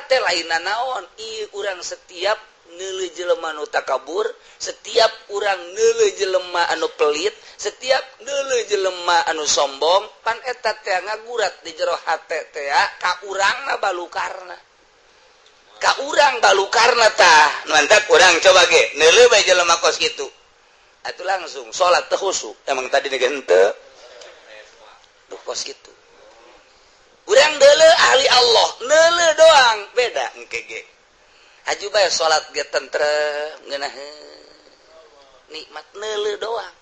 teh lainna naon ieu urang setiap neuleuh jelema anu takabur setiap urang neuleuh jelema anu pelit setiap neuleuh jelema anu sombong pan eta teh ngagurat di jero hate teh ka urangna balukarna tah mantap urang coba ge neuleuh bae jelema kos kitu atuh langsung salat teh khusyuk emang tadi ge henteu kos kitu urang deuleuh ahli Allah neuleuh doang beda engke ge aju bae salat ge tentrem ngeunaheun nikmat neuleuh doang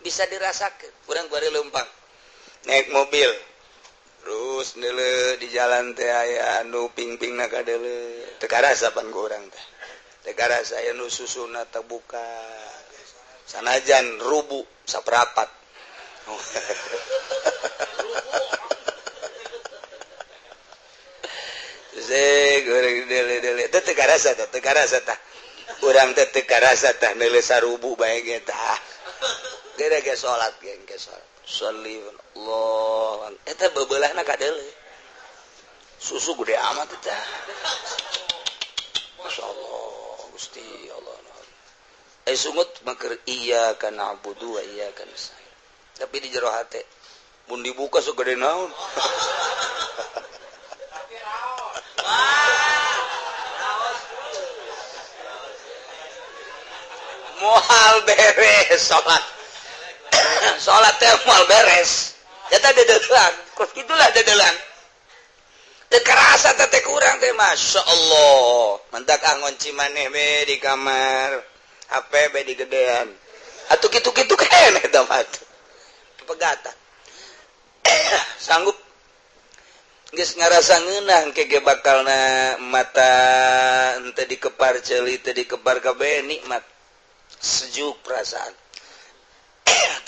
bisa dirasakeun urang bari leumpang naik mobil terus neuleuh di jalan teh aya anu ping-pingna kadeuleuh teu karasa pan ku urang teh teu karasa aya nu susuna terbuka sanajan rubu saperapat goreng dele teu karasa tah urang teh teu karasa tah neuleuh sarubu bae ge tah geura ge salat sholli Allah eta bebeulahna kadeuleuh susu gede amat tah masyaallah Gusti Allah ai sungut maker iyyaka na'budu wa iyyaka nasta'in tapi di jero hate mun dibuka sok gede naon moal beres salat teh moal beres eta dedelan kos kitulah dedelan teu karasa teh kurang teh masyaallah mentak ngonci maneh be di kamar HP be di gedean atuh kitu-kitu keneh eta mah pegatan sanggup geus ngarasa ngeunah kege bakalna mata henteu dikepar ceuli teu dikepar kabeh nikmat sejuk perasaan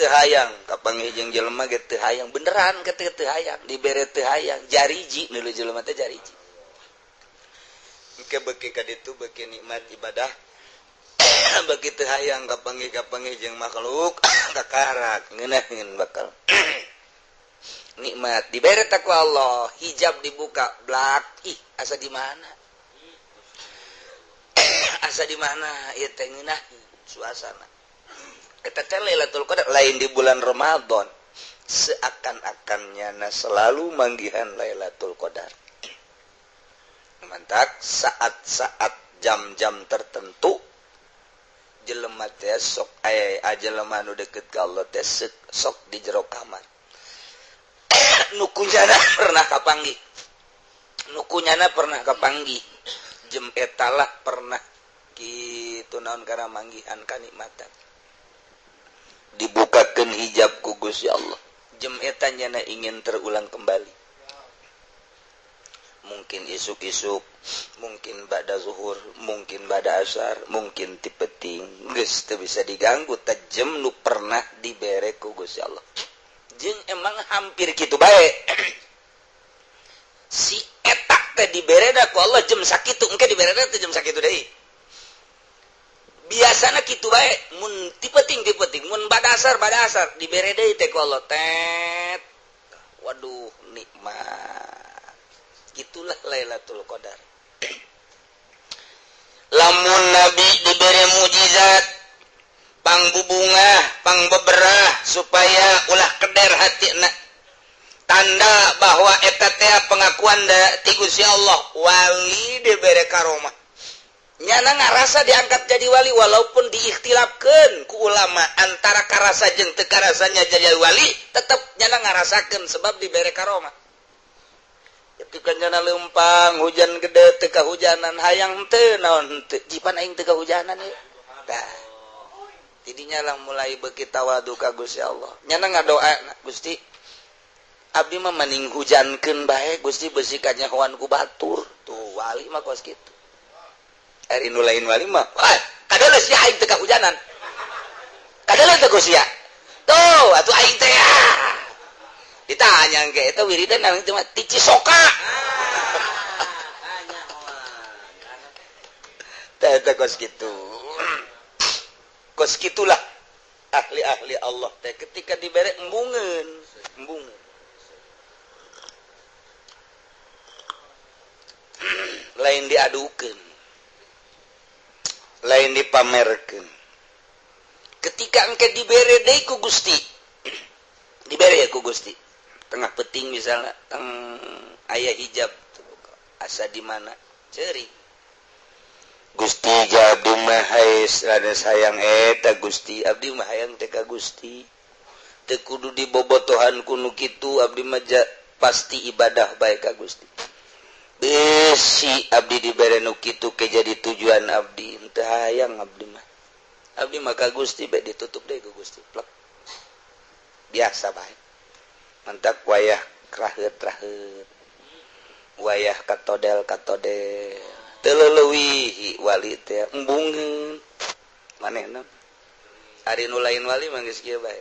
teu hayang kapangijeng jelema ge teu hayang beneran ke teu hayang dibere teu hayang jariji neuleuh jelema teh jariji engke beuki ka ditu beuki nikmat ibadah beuki teu hayang kapangijeng makhluk kakarak ngeunaheun bakal nikmat dibere takwa Allah hijab dibuka blak asa di mana ieu teh ngeunaheun suasana eta teh Lailatul Qadar lain di bulan Ramadan seakan-akannya selalu manggihan Lailatul Qadar mantak saat-saat jam-jam tertentu jelema teh sok aya jelema nu deukeut ka Allah teh sok di jero kamar nukunyana pernah kapanggih jem etalah pernah kitu naon kana manggihan kanikmatan dibukakeun hijab ku Gusti Allah jem eta nyana ingin terulang kembali mungkin isuk-isuk mungkin ba'da zuhur mungkin ba'da asar mungkin ti peuting geus teu bisa diganggu teh jem nu pernah dibere ku Gusti Allah jeung emang hampir kitu bae si etak teh dibereda ku Allah jam sakitu engke dibereda teh jam sakitu deui biasana kitu bae mun ti peuting mun badasar dibere deui teh ku Allah tet waduh nikmat gitulah Lailatul Qadar lamun nabi dibere mukjizat pangbubungah pangbeberah supaya ulah keder hatina tanda bahwa eta teh pengakuan ti Gusti Allah wali dibere karomah nyana ngarasa diangkat jadi wali walaupun diikhtilafkeun ku ulama antara karasa jeung teu karasanya jadi wali tetep nyana ngarasakeun sebab dibere karomah. Ketika nyana leumpang hujan gede teu kahujanan hayang teu naon teu jipan aing teu kahujanan ieu. Tah. Tidinya lah mulai beuki tawadu ka Gusti Allah. Nyana ngadoa Gusti abdi mah mending hujankeun bae Gusti beusi kanyahoan ku batur. Tuh wali mah kos kitu. Ari nu lain wali mah, kadala sia aing teu kahujanan. Kadala teu sia. Tuh atuh aing teh ditanya engke eta wiridan nang teh mah ti Cisoka. Teh kos kitu. Kos kitulah ahli-ahli Allah teh ketika dibere embungeun. Lain diadukeun. Lain dipamerkeun. Ketika engke dibere deui ku Gusti. Dibere ku Gusti. Tengah peting misalnya aya hijab asa di mana ceuri. Gusti abdi mah rada sayang eta Gusti abdi mah hayang teh ka Gusti teu kudu dibobotohan ku nu kitu abdi mah pasti ibadah bae ka Gusti beusi abdi dibere nu kitu ke jadi tujuan abdi teu hayang abdi mah ka Gusti bae ditutup deui ku Gusti plek biasa bae mantak wayah kraheut wayah katodel telelewi wali teh embungeun manehna ari nu lain wali mah geus kieu bae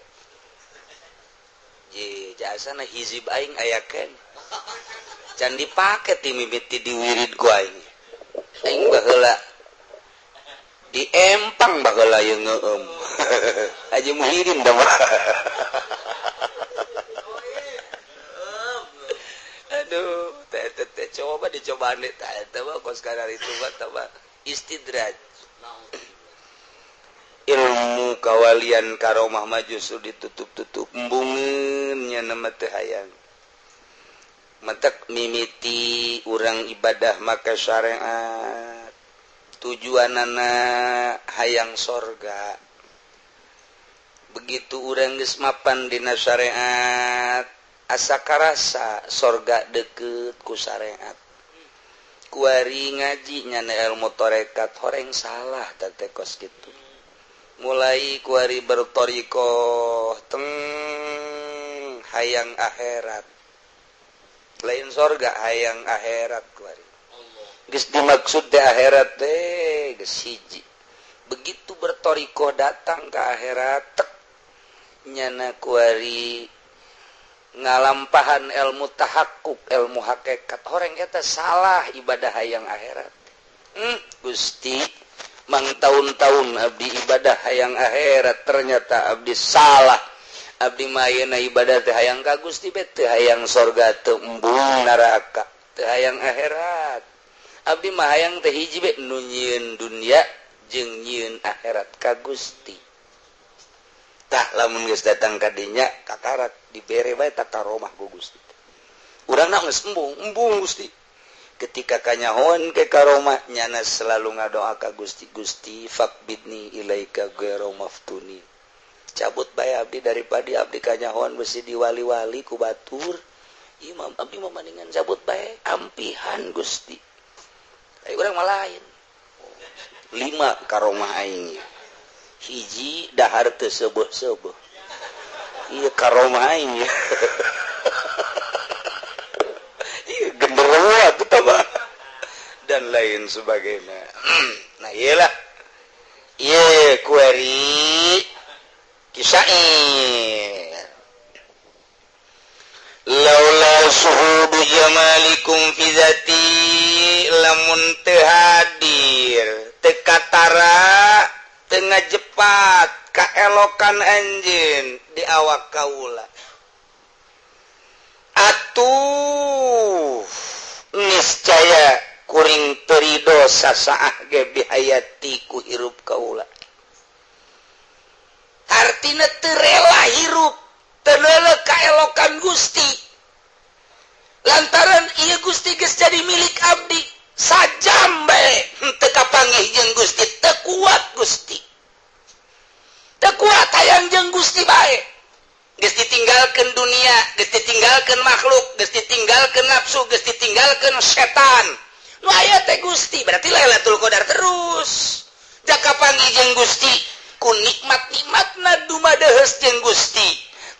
je jasana hizib aing aya ken can dipake ti mimiti diwirid ku aing baheula diempang baheula yeung ngeueum Haji Muhyiddin da mah aduh coba dicobaan eta mah kos kadar itu mah istidraj ilmu kawalian karomah mah justru ditutup-tutup embungeun nya nama teu hayang matak mimiti urang ibadah maka syariat tujuanana hayang sorga begitu urang geus mapan dina syariat asa karasa sorga deket ku syariat kuari ngaji nyana ilmu torekat horeng salah teh kos kitu mulai kuari bertoriko teng hayang akhirat lain sorga hayang akhirat kuari geus dimaksud teh akhirat teh geus hiji begitu bertoriko datang ke akhirat tek nyana kuari ngalampahan ilmu tahakkuk ilmu hakikat horeng eta salah ibadah hayang akhirat Gusti mang tahun-tahun abdi ibadah hayang akhirat ternyata abdi salah abdi mah ayeuna ibadah teh hayang ka Gusti bet teu hayang sorga teu embung neraka teu hayang akhirat abdi mah hayang teh hiji bet nu nyieun dunya jeung nyieun akhirat ka Gusti tah lamun geus datang ka dinya kakarat dibere bae takaromah ku Gusti urang geus embung Gusti ketika kanyahoan ke karomah nyana selalu ngadoa ka Gusti fakbidni ilaika ghairu maftuni cabut bae abdi daripada abdi kanyahoan besi diwali-wali ku batur imam abdi mah mendingan cabut bae ampihan Gusti ai urang mah lain 5 karomah aing hiji dahar teu seueuh-seueuh ieu karomah aing ieu genderuwo atuh tah dan lain sebagainya nah iyalah ieu kuari kisah laula suhudu jamalikum fi zati lamun teu hadir teu katara tengah jepat kaelokan anjeun di awak kaula atuh niscaya kuring teri dosa saah ge bihayati ku hirup kaula artina teu rela hirup teu leuleuh kaelokan Gusti lantaran ieu Gusti geus jadi milik abdi sajam bae teu kapanggih jeung Gusti teu kuat Gusti teu kuat hayang jeung Gusti bae geus ditinggalkeun dunia geus ditinggalkeun makhluk geus ditinggalkeun nafsu geus ditinggalkeun setan nu aya teh Gusti berarti Lailatul Qadar terus jak kapanggih jeung Gusti ku nikmat-nikmatna dumadeheus jeung Gusti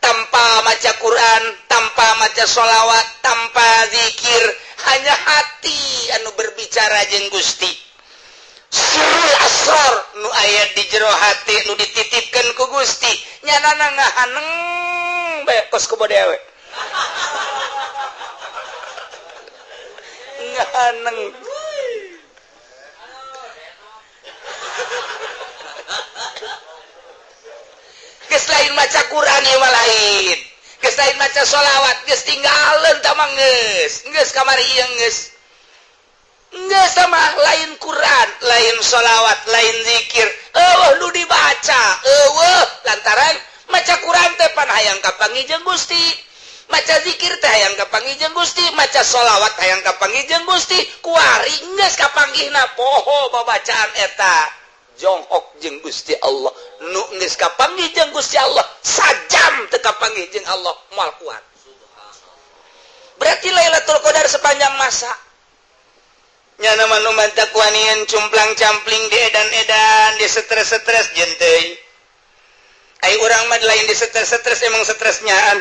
tanpa maca Quran tanpa maca sholawat tanpa zikir hanya hati anu berbicara jeung Gusti sirul asrar nu aya di jero hati nu dititipkeun ku Gusti nyanana ngahaneng bae kos ku bodewe ngahaneng geus lain maca Quran ieu mah lain geus lain maca sholawat geus tinggalin tama geus kamari ieu geus sama lain Quran lain sholawat lain zikir nu dibaca lantaran maca Quran teh pan hayang kapanggih jeung Gusti maca zikir teh hayang kapanggih jeung Gusti maca sholawat hayang kapanggih jeung Gusti kuari geus kapanggihna poho babacaan eta jongkok jeung Gusti Allah nu geus kapanggih jeung Gusti Allah sajam teu kapanggih jeung Allah moal kuat berarti Lailatul Qadar sepanjang masa nya nama nu manta kuanian cumplang-campling di edan-edan di stres-stres jeung teuing ai urang mah lain di stres-stres emang stresnyaan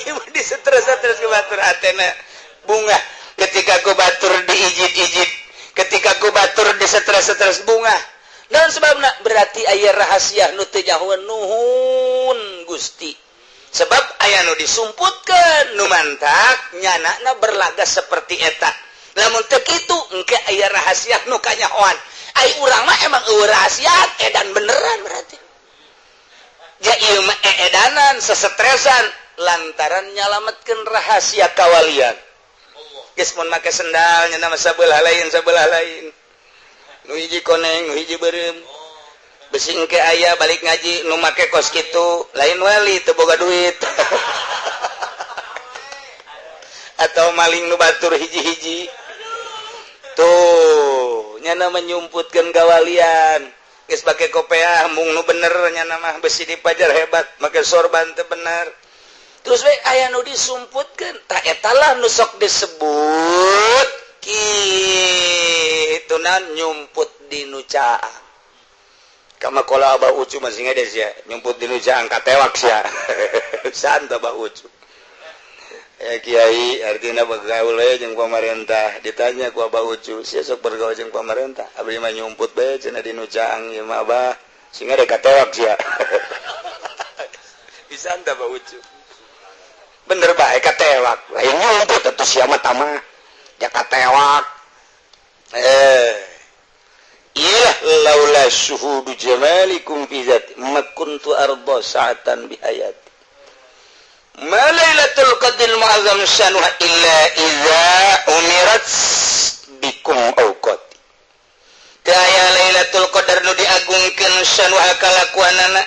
ieu di stres-stres ke batur atena bunga ketika ku batur diijit-ijit ketika ku batur di stres-stres bunga naon sebabna berarti aya rahasia nu teu jahoan nuhun Gusti sebab aya nu disumputkeun nu mantak nyanana berlagas seperti eta lamun teu kitu engke aya rahasia nu kanyahoan ai urang mah emang eueuh rahasia edan beneran berarti ya ieu mah edanan sestresan lantaran nyalametkeun rahasia kawalian geus mun make sendal nya nama sabelah lain nu hiji koneng nu hiji beureum besi engke aya balik ngaji nu make kos kitu lain wali teu boga duit atau maling nu batur hiji-hiji tuh nya nama nyumputkeun kawalian geus pake kopiah mung nu bener nya nama besi dipajar hebat make sorban teu bener terus we aya nu disumputkeun tah eta lah nu sok disebut kituna nyumput di nu caang kama kola Abah Ucu masih ngades ya nyumput di nu caang katewak sia santa Abah Ucu ya kiai artina begaul we jeung pamarentah ditanya ku Abah Ucu sia sok bergaul jeung pamarentah abdi mah nyumput bae cenah di nu caang ieu mah Abah sing ngade katewak sia bisa anta Abah Ucu bener bae katewak lain nyumput atuh sia mah tamah ya katewak ilah laula syuhudu jamalikum fi zati ma kuntu arda sa'atan bi hayati ma lailatul qadril mu'azzam shanuha illa idza umirat bikum awqati daya lailatul qadar nu diagungkeun shanuha kalakuanana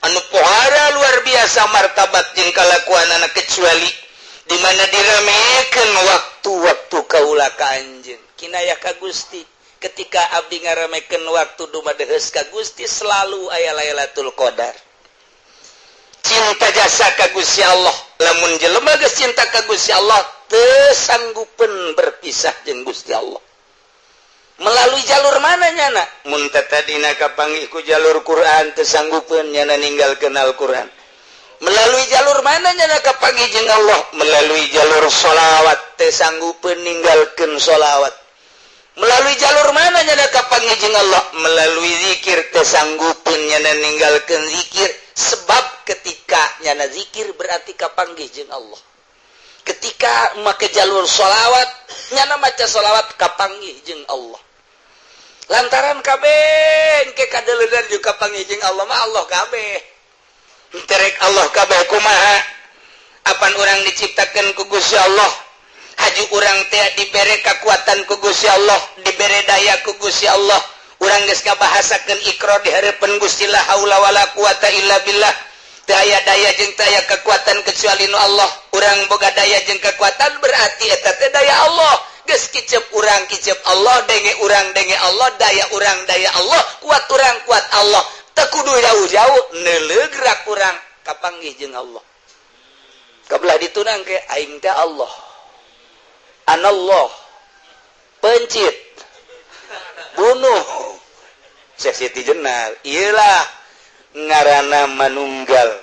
anu pohara luar biasa martabat jeung kalakuanana kecuali di mana diramekeun waktu-waktu kaula ka anjeun kinayah ka Gusti ketika abdi ngaramekeun waktu dumadeheus ka Gusti selalu aya Lailatul Qadar cinta jasa ka Gusti Allah lamun jelema geus cinta ka Gusti Allah teu sanggupeun berpisah jeung Gusti Allah melalui jalur mana nyana mun tadina kapanggih ku jalur Quran teu sanggupeun nyana ninggalkeun Al-Quran melalui jalur mana nyana kapanggih jeung Allah melalui jalur sholawat teu sanggupeun ninggalkeun sholawat melalui jalur mana nyana kapanggih jeung Allah melalui zikir teu sanggupeun nyana ninggalkeun zikir sebab ketika nyana zikir berarti kapanggih jeung Allah ketika make jalur sholawat nyana maca sholawat kapanggih jeung Allah lantaran kabeh engke kadeuleudeuan jeung kapanggih jeung Allah mah Allah kabeh terek Allah kabeh kumaha apan urang diciptakeun ku Gusti Allah haju urang teh dibere kekuatan ku Gusti Allah dibere daya ku Gusti Allah urang geus ngabahasakeun ikrar di hareupeun Gusti la haula wala quwata illa billah daya jeung daya kekuatan kecuali nu Allah urang boga daya jeung kekuatan berarti eta teh daya Allah geus kicep urang kicep Allah denge urang denge Allah daya urang daya Allah kuat urang kuat Allah teu kudu jauh-jauh neuleug rak urang kapanggih jeung Allah kabelah ditunang ke aing teh Allah anallah pencit bunuh Siti Jenar iyalah ngarana manunggal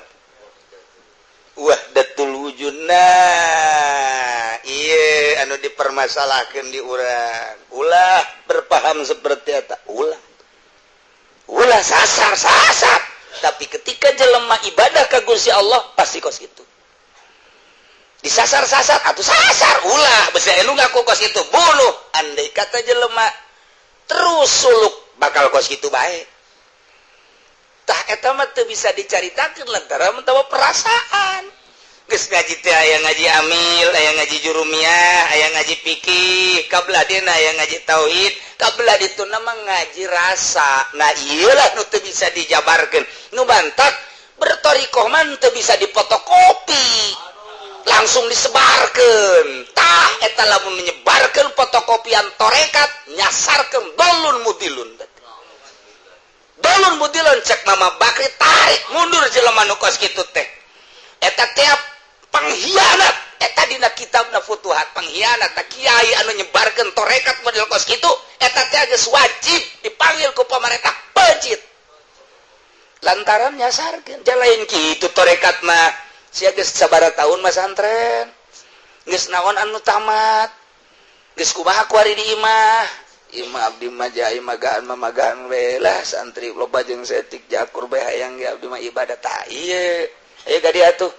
wahdatul wujud iya anu dipermasalahkeun di urang ulah berpaham seperti eta ulah sasar tapi ketika jelema ibadah ka Gusti Allah pasti kos itu disasar-sasar atuh sasar ulah besi elu ngaku kos itu bunuh andai kata jelema terus suluk bakal kos itu baik tah eta mah teu bisa dicaritakeun lantaran mentawa perasaan geus ngaji teh aya ngaji amil aya ngaji jurumiyah aya ngaji fikih kabelah dina aya ngaji tauhid kabelah ditu mah ngaji rasa nah iyalah nu teu bisa dijabarkeun nu bantak bertorikoh mah teu bisa dipotokopi langsung disebarkeun tah eta lamun menyebarkeun fotokopian torekat nyasarkeun dolun mudilun dolun mudilun cek Mama Bakri tarik mundur jelema nu kos kitu teh eta tiap pengkhianat eta dina kitabna Futuhat pengkhianat tak kiai anu nyebarkeun torekat model kos kitu eta teh geus wajib dipanggil ku pamarentah pencit lantaran nyasarkeun jalain kitu torekat mah sia geus sabaraha taun mah santren geus naon anu tamat geus kumaha ku ari di imah abdi mah jai magaan mamagaan we lah santri loba jeung setik jakur bae hayang ge abdi mah ibadah tah ieu aya gadi atuh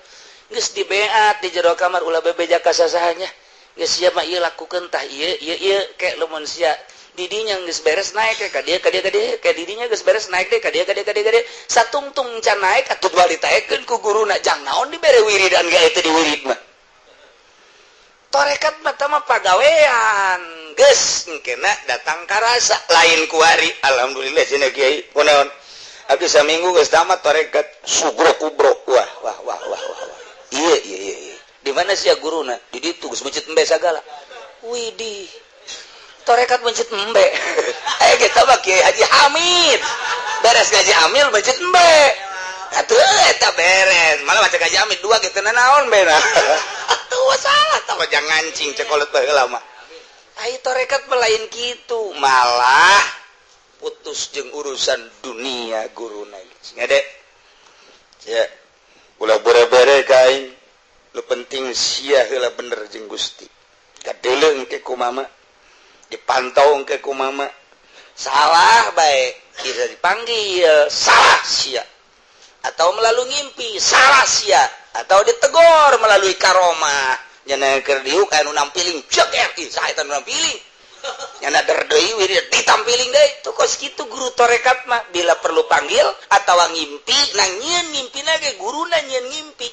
geus dibeat di jero kamar ulah bebeja ka sasahanya geus sia mah ieu lakukeun tah ieu ke lamun sia didinya geus beres naik ka dieu ka didinya geus beres naik deh ka dieu satungtung can naik atuh bali taekeun ku guruna jang naon dibere wiridan ge eta di wirid mah torekat mah tah mah pagawean geus engkena datang ka rasa lain ku hari alhamdulillah cenah kiai kunaon abdi saminggu geus tamat torekat sugrok-ubrok wah iya di mana sia guruna di ditu geus mencit embe sagala widih torekat mencit embe aya kita mah Kiai Haji Hamid beres ngaji amil mencit embe atuh eta beres malah maca ngaji amil dua kitu naon be nah atuh salah tah jangan ngancing cekolot baheula mah ai torekat melain kitu malah putus jeung urusan dunia guruna ngade ya ulah bere-bere ka aing lu penting sia heula bener jeung Gusti kadeuleuh engke ku mama dipantau engke ku mama salah baik bisa dipanggil salah sia atau melalui ngimpi salah sia atau ditegur melalui karomah nyana keur diuk anu nampiling ceker ih saha eta nu nampiling nyana derdeui wirid ditampiling deui tuh kos kitu guru torekat mah bila perlu panggil atawa ngimpi nang nyieun ngimpina ge guruna nyieun ngimpi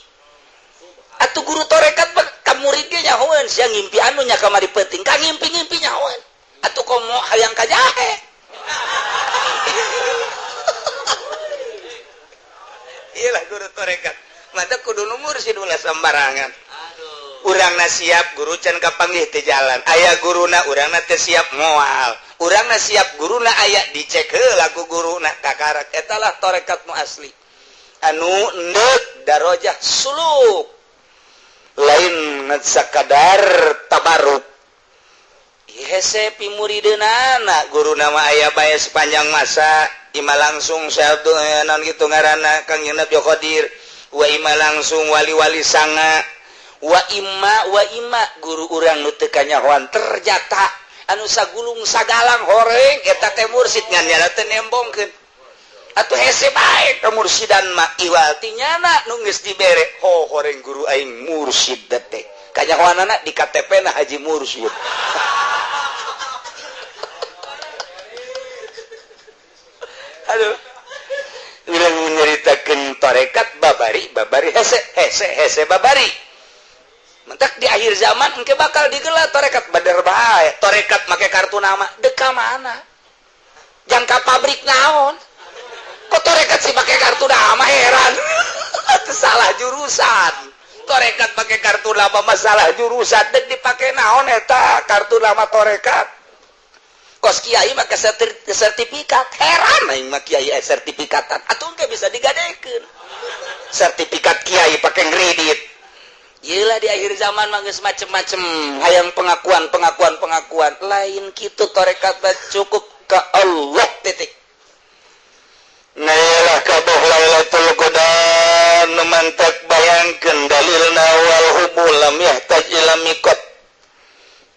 atuh guru torekat ka murid ge nyahoeun sia ngimpi anu nya kamari peuting ka ngimpi-ngimpi nyahoeun atuh komo hayang ka jahe iyalah guru torekat mata kudu numur si ulah sembarangan urangna siap guru can kapanggih teh jalan aya guruna urangna teh siap moal urangna siap guruna aya dicek heula ku guruna kakarak eta lah torekat nu asli anu neuk darajah suluk lain sakadar tabarruk hese pimurideunana guruna mah aya bae sepanjang masa ima langsung saeueun naon kitu ngaranna Kang Yenep Jokodir wa ima langsung wali-wali sanga wa imma guru urang nu teu kanyahoan terjata anu sagulung sagalang horeng eta teh mursid ngan nyana teu nembongkeun atuh hese bae kemursidan mah iwalti nyana nu geus dibere horeng guru aing mursid teh kanyahoanana di KTP-na Haji Mursyid aduh urang nyaritakeun torekat babari hese babari mentak di akhir zaman engke bakal digelar torekat bader bae torekat make kartu nama deka mana jangka pabrik naon kok torekat sih make kartu nama heran salah jurusan torekat pakai kartu nama masalah jurusan dan dipakai naon eta kartu nama torekat kos kiai maka sertifikat heran aing mah kiai sertifikatan atuh ge bisa digadekeun sertifikat kiai pakai kredit iyalah di akhir zaman mah geus macem-macem hayang pengakuan lain kitu torekat cukup ka Allah titik Nailah kabeh Lailatul Qadar numantak bayangkeun dalilna wal hubul lam yahtaj ila miqat.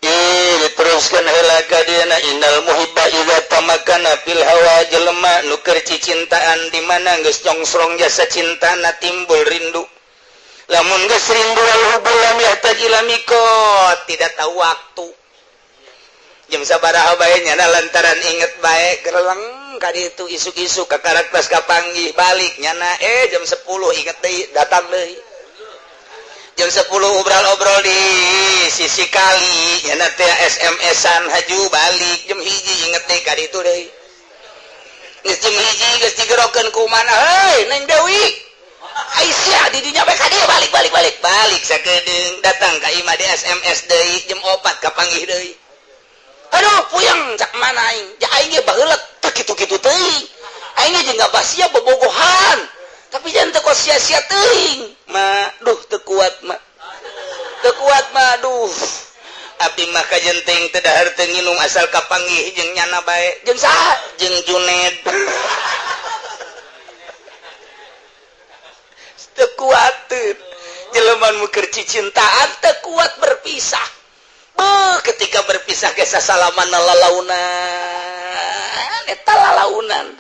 Diteruskeun heula ka dieuna innal muhibba idza tamakkana fil hawa jelema nu keur cicintaan di mana geus nyongsrong jasa cintana timbul rindu. Lamun geus rindu wal hubul lam yahtaj ila miqat, tidak tahu waktu. Jam sabaraha bae nyana lantaran inget bae gereleng kali itu isuk-isuk ke karakter kapanggih balik nyana jam 10 inget deh datang deh jam 10 obrol-obrol di sisi kali nyana teh SMS-an haju balik jam hiji inget deh kali itu deh geus jam hiji geus digerokeun ku mana heuy Neng Dewi Aisyah didinya bae ka dieu balik sakedeung datang ka imah di SMS deui jam 4 kapanggih deui aduh puyeng cak mana aing ja aing ge baheuleuh kitu-kitu teuing aing ge jeung basia bobogohan tapi jangan teu sia-sia teuing mah duh teu kuat mah duh abdi mah kajenteng teu dahar teu nginum asal kapanggih jeung nyana bae jeung saha jeung Juned teu kuat teu jelema nu keur cicintaan teu kuat berpisah ketika berpisah ke sasalaman lalaunan eta lalaunan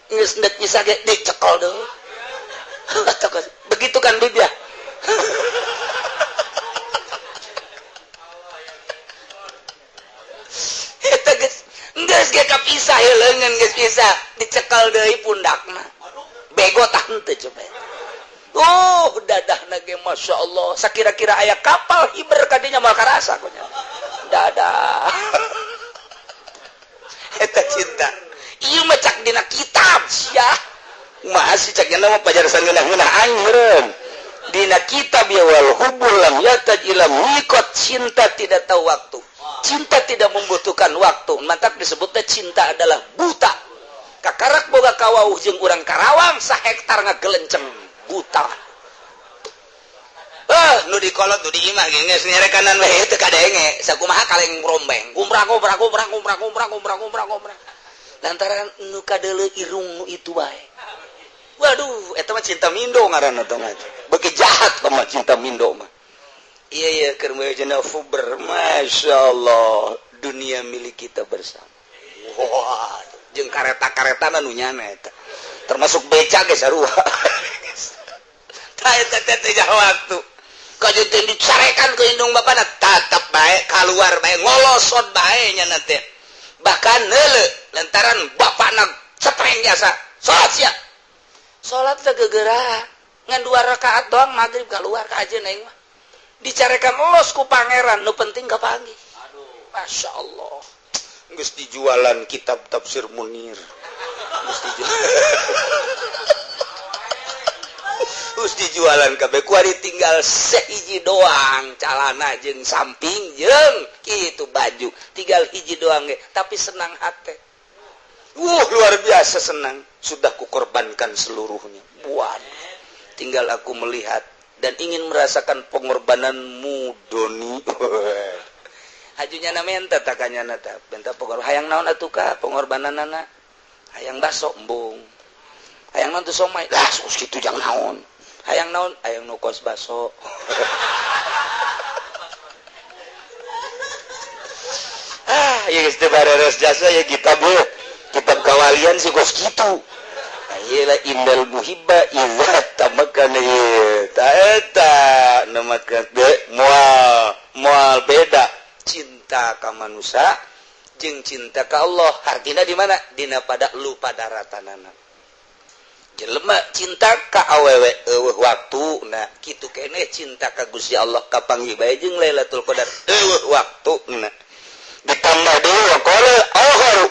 geus ndek bisa ge dicekol deuh begitu kan Bib ya eta geus ge kapisah leungeun geus pisah dicekal deui pundakna bego tah henteu coba dadahna ge Masya Allah sakira-kira aya kapal hiber kadinya moal karasa konya dadah eta cinta ieu mah cak dina kitab sia masih cak nya mah pajarsan ngeunah-ngeunah aing meureun dina kitab ya wal hubul lam yataj ila miqat cinta tidak tahu waktu cinta tidak membutuhkan waktu mantap disebutnya cinta adalah buta kakarak boga kawauh jeung urang Karawang sahektar ngagelenceng buta nu di kolot nu di imah geus nyere kanan we teu kadenge sakumaha kaleng rombeng kumprah lantaran nu kadeuleu irung nu itu bae waduh eta mah cinta mindo ngaranna teh mah beuki jahat mah cinta mindo mah iya keur meujana fuber masyaallah dunia milik kita bersama wah jeung kareta-karetana nu nyana eta termasuk beca ge sarua teh waktu kajeuteun dicarekan ke indung bapana tatap bae keluar bae ngolosot bae nya teh bahkan heuleu lantaran bapana cepreng jasa salat teh gegeura ngan 2 rakaat doang maghrib keluar ka ajeun aing mah dicarekan los ku pangeran nu penting kapanggih Masya Allah geus dijualan kitab tafsir Munir geus dijualan kabeh kuari tinggal sehiji doang calana jeung samping jeung kitu baju tinggal hiji doang ge tapi senang hate luar biasa senang sudah kukorbankan seluruhnya buat tinggal aku melihat dan ingin merasakan pengorbananmu Doni hajunya na menta takanyana tah benta pengorban hayang naon atuh ka pengorbananana hayang baso embung hayang naon teh somai lah sus kitu jang naon hayang naon hayang nu kos baso ya geus teu bareres jasa ya kitab kawalian si kos kitu ayeuna indal muhibba idza tamakkana ta eta namakeun moal beda cinta ka manusia jeung cinta ka Allah artina di mana dina pada lu pada ratanana jelema cinta ka awewe eueuh waktuna kitu keneh cinta ka Gusti Allah kapanggih bae jeung Lailatul Qadar eueuh waktuna ditambah deui qala akharu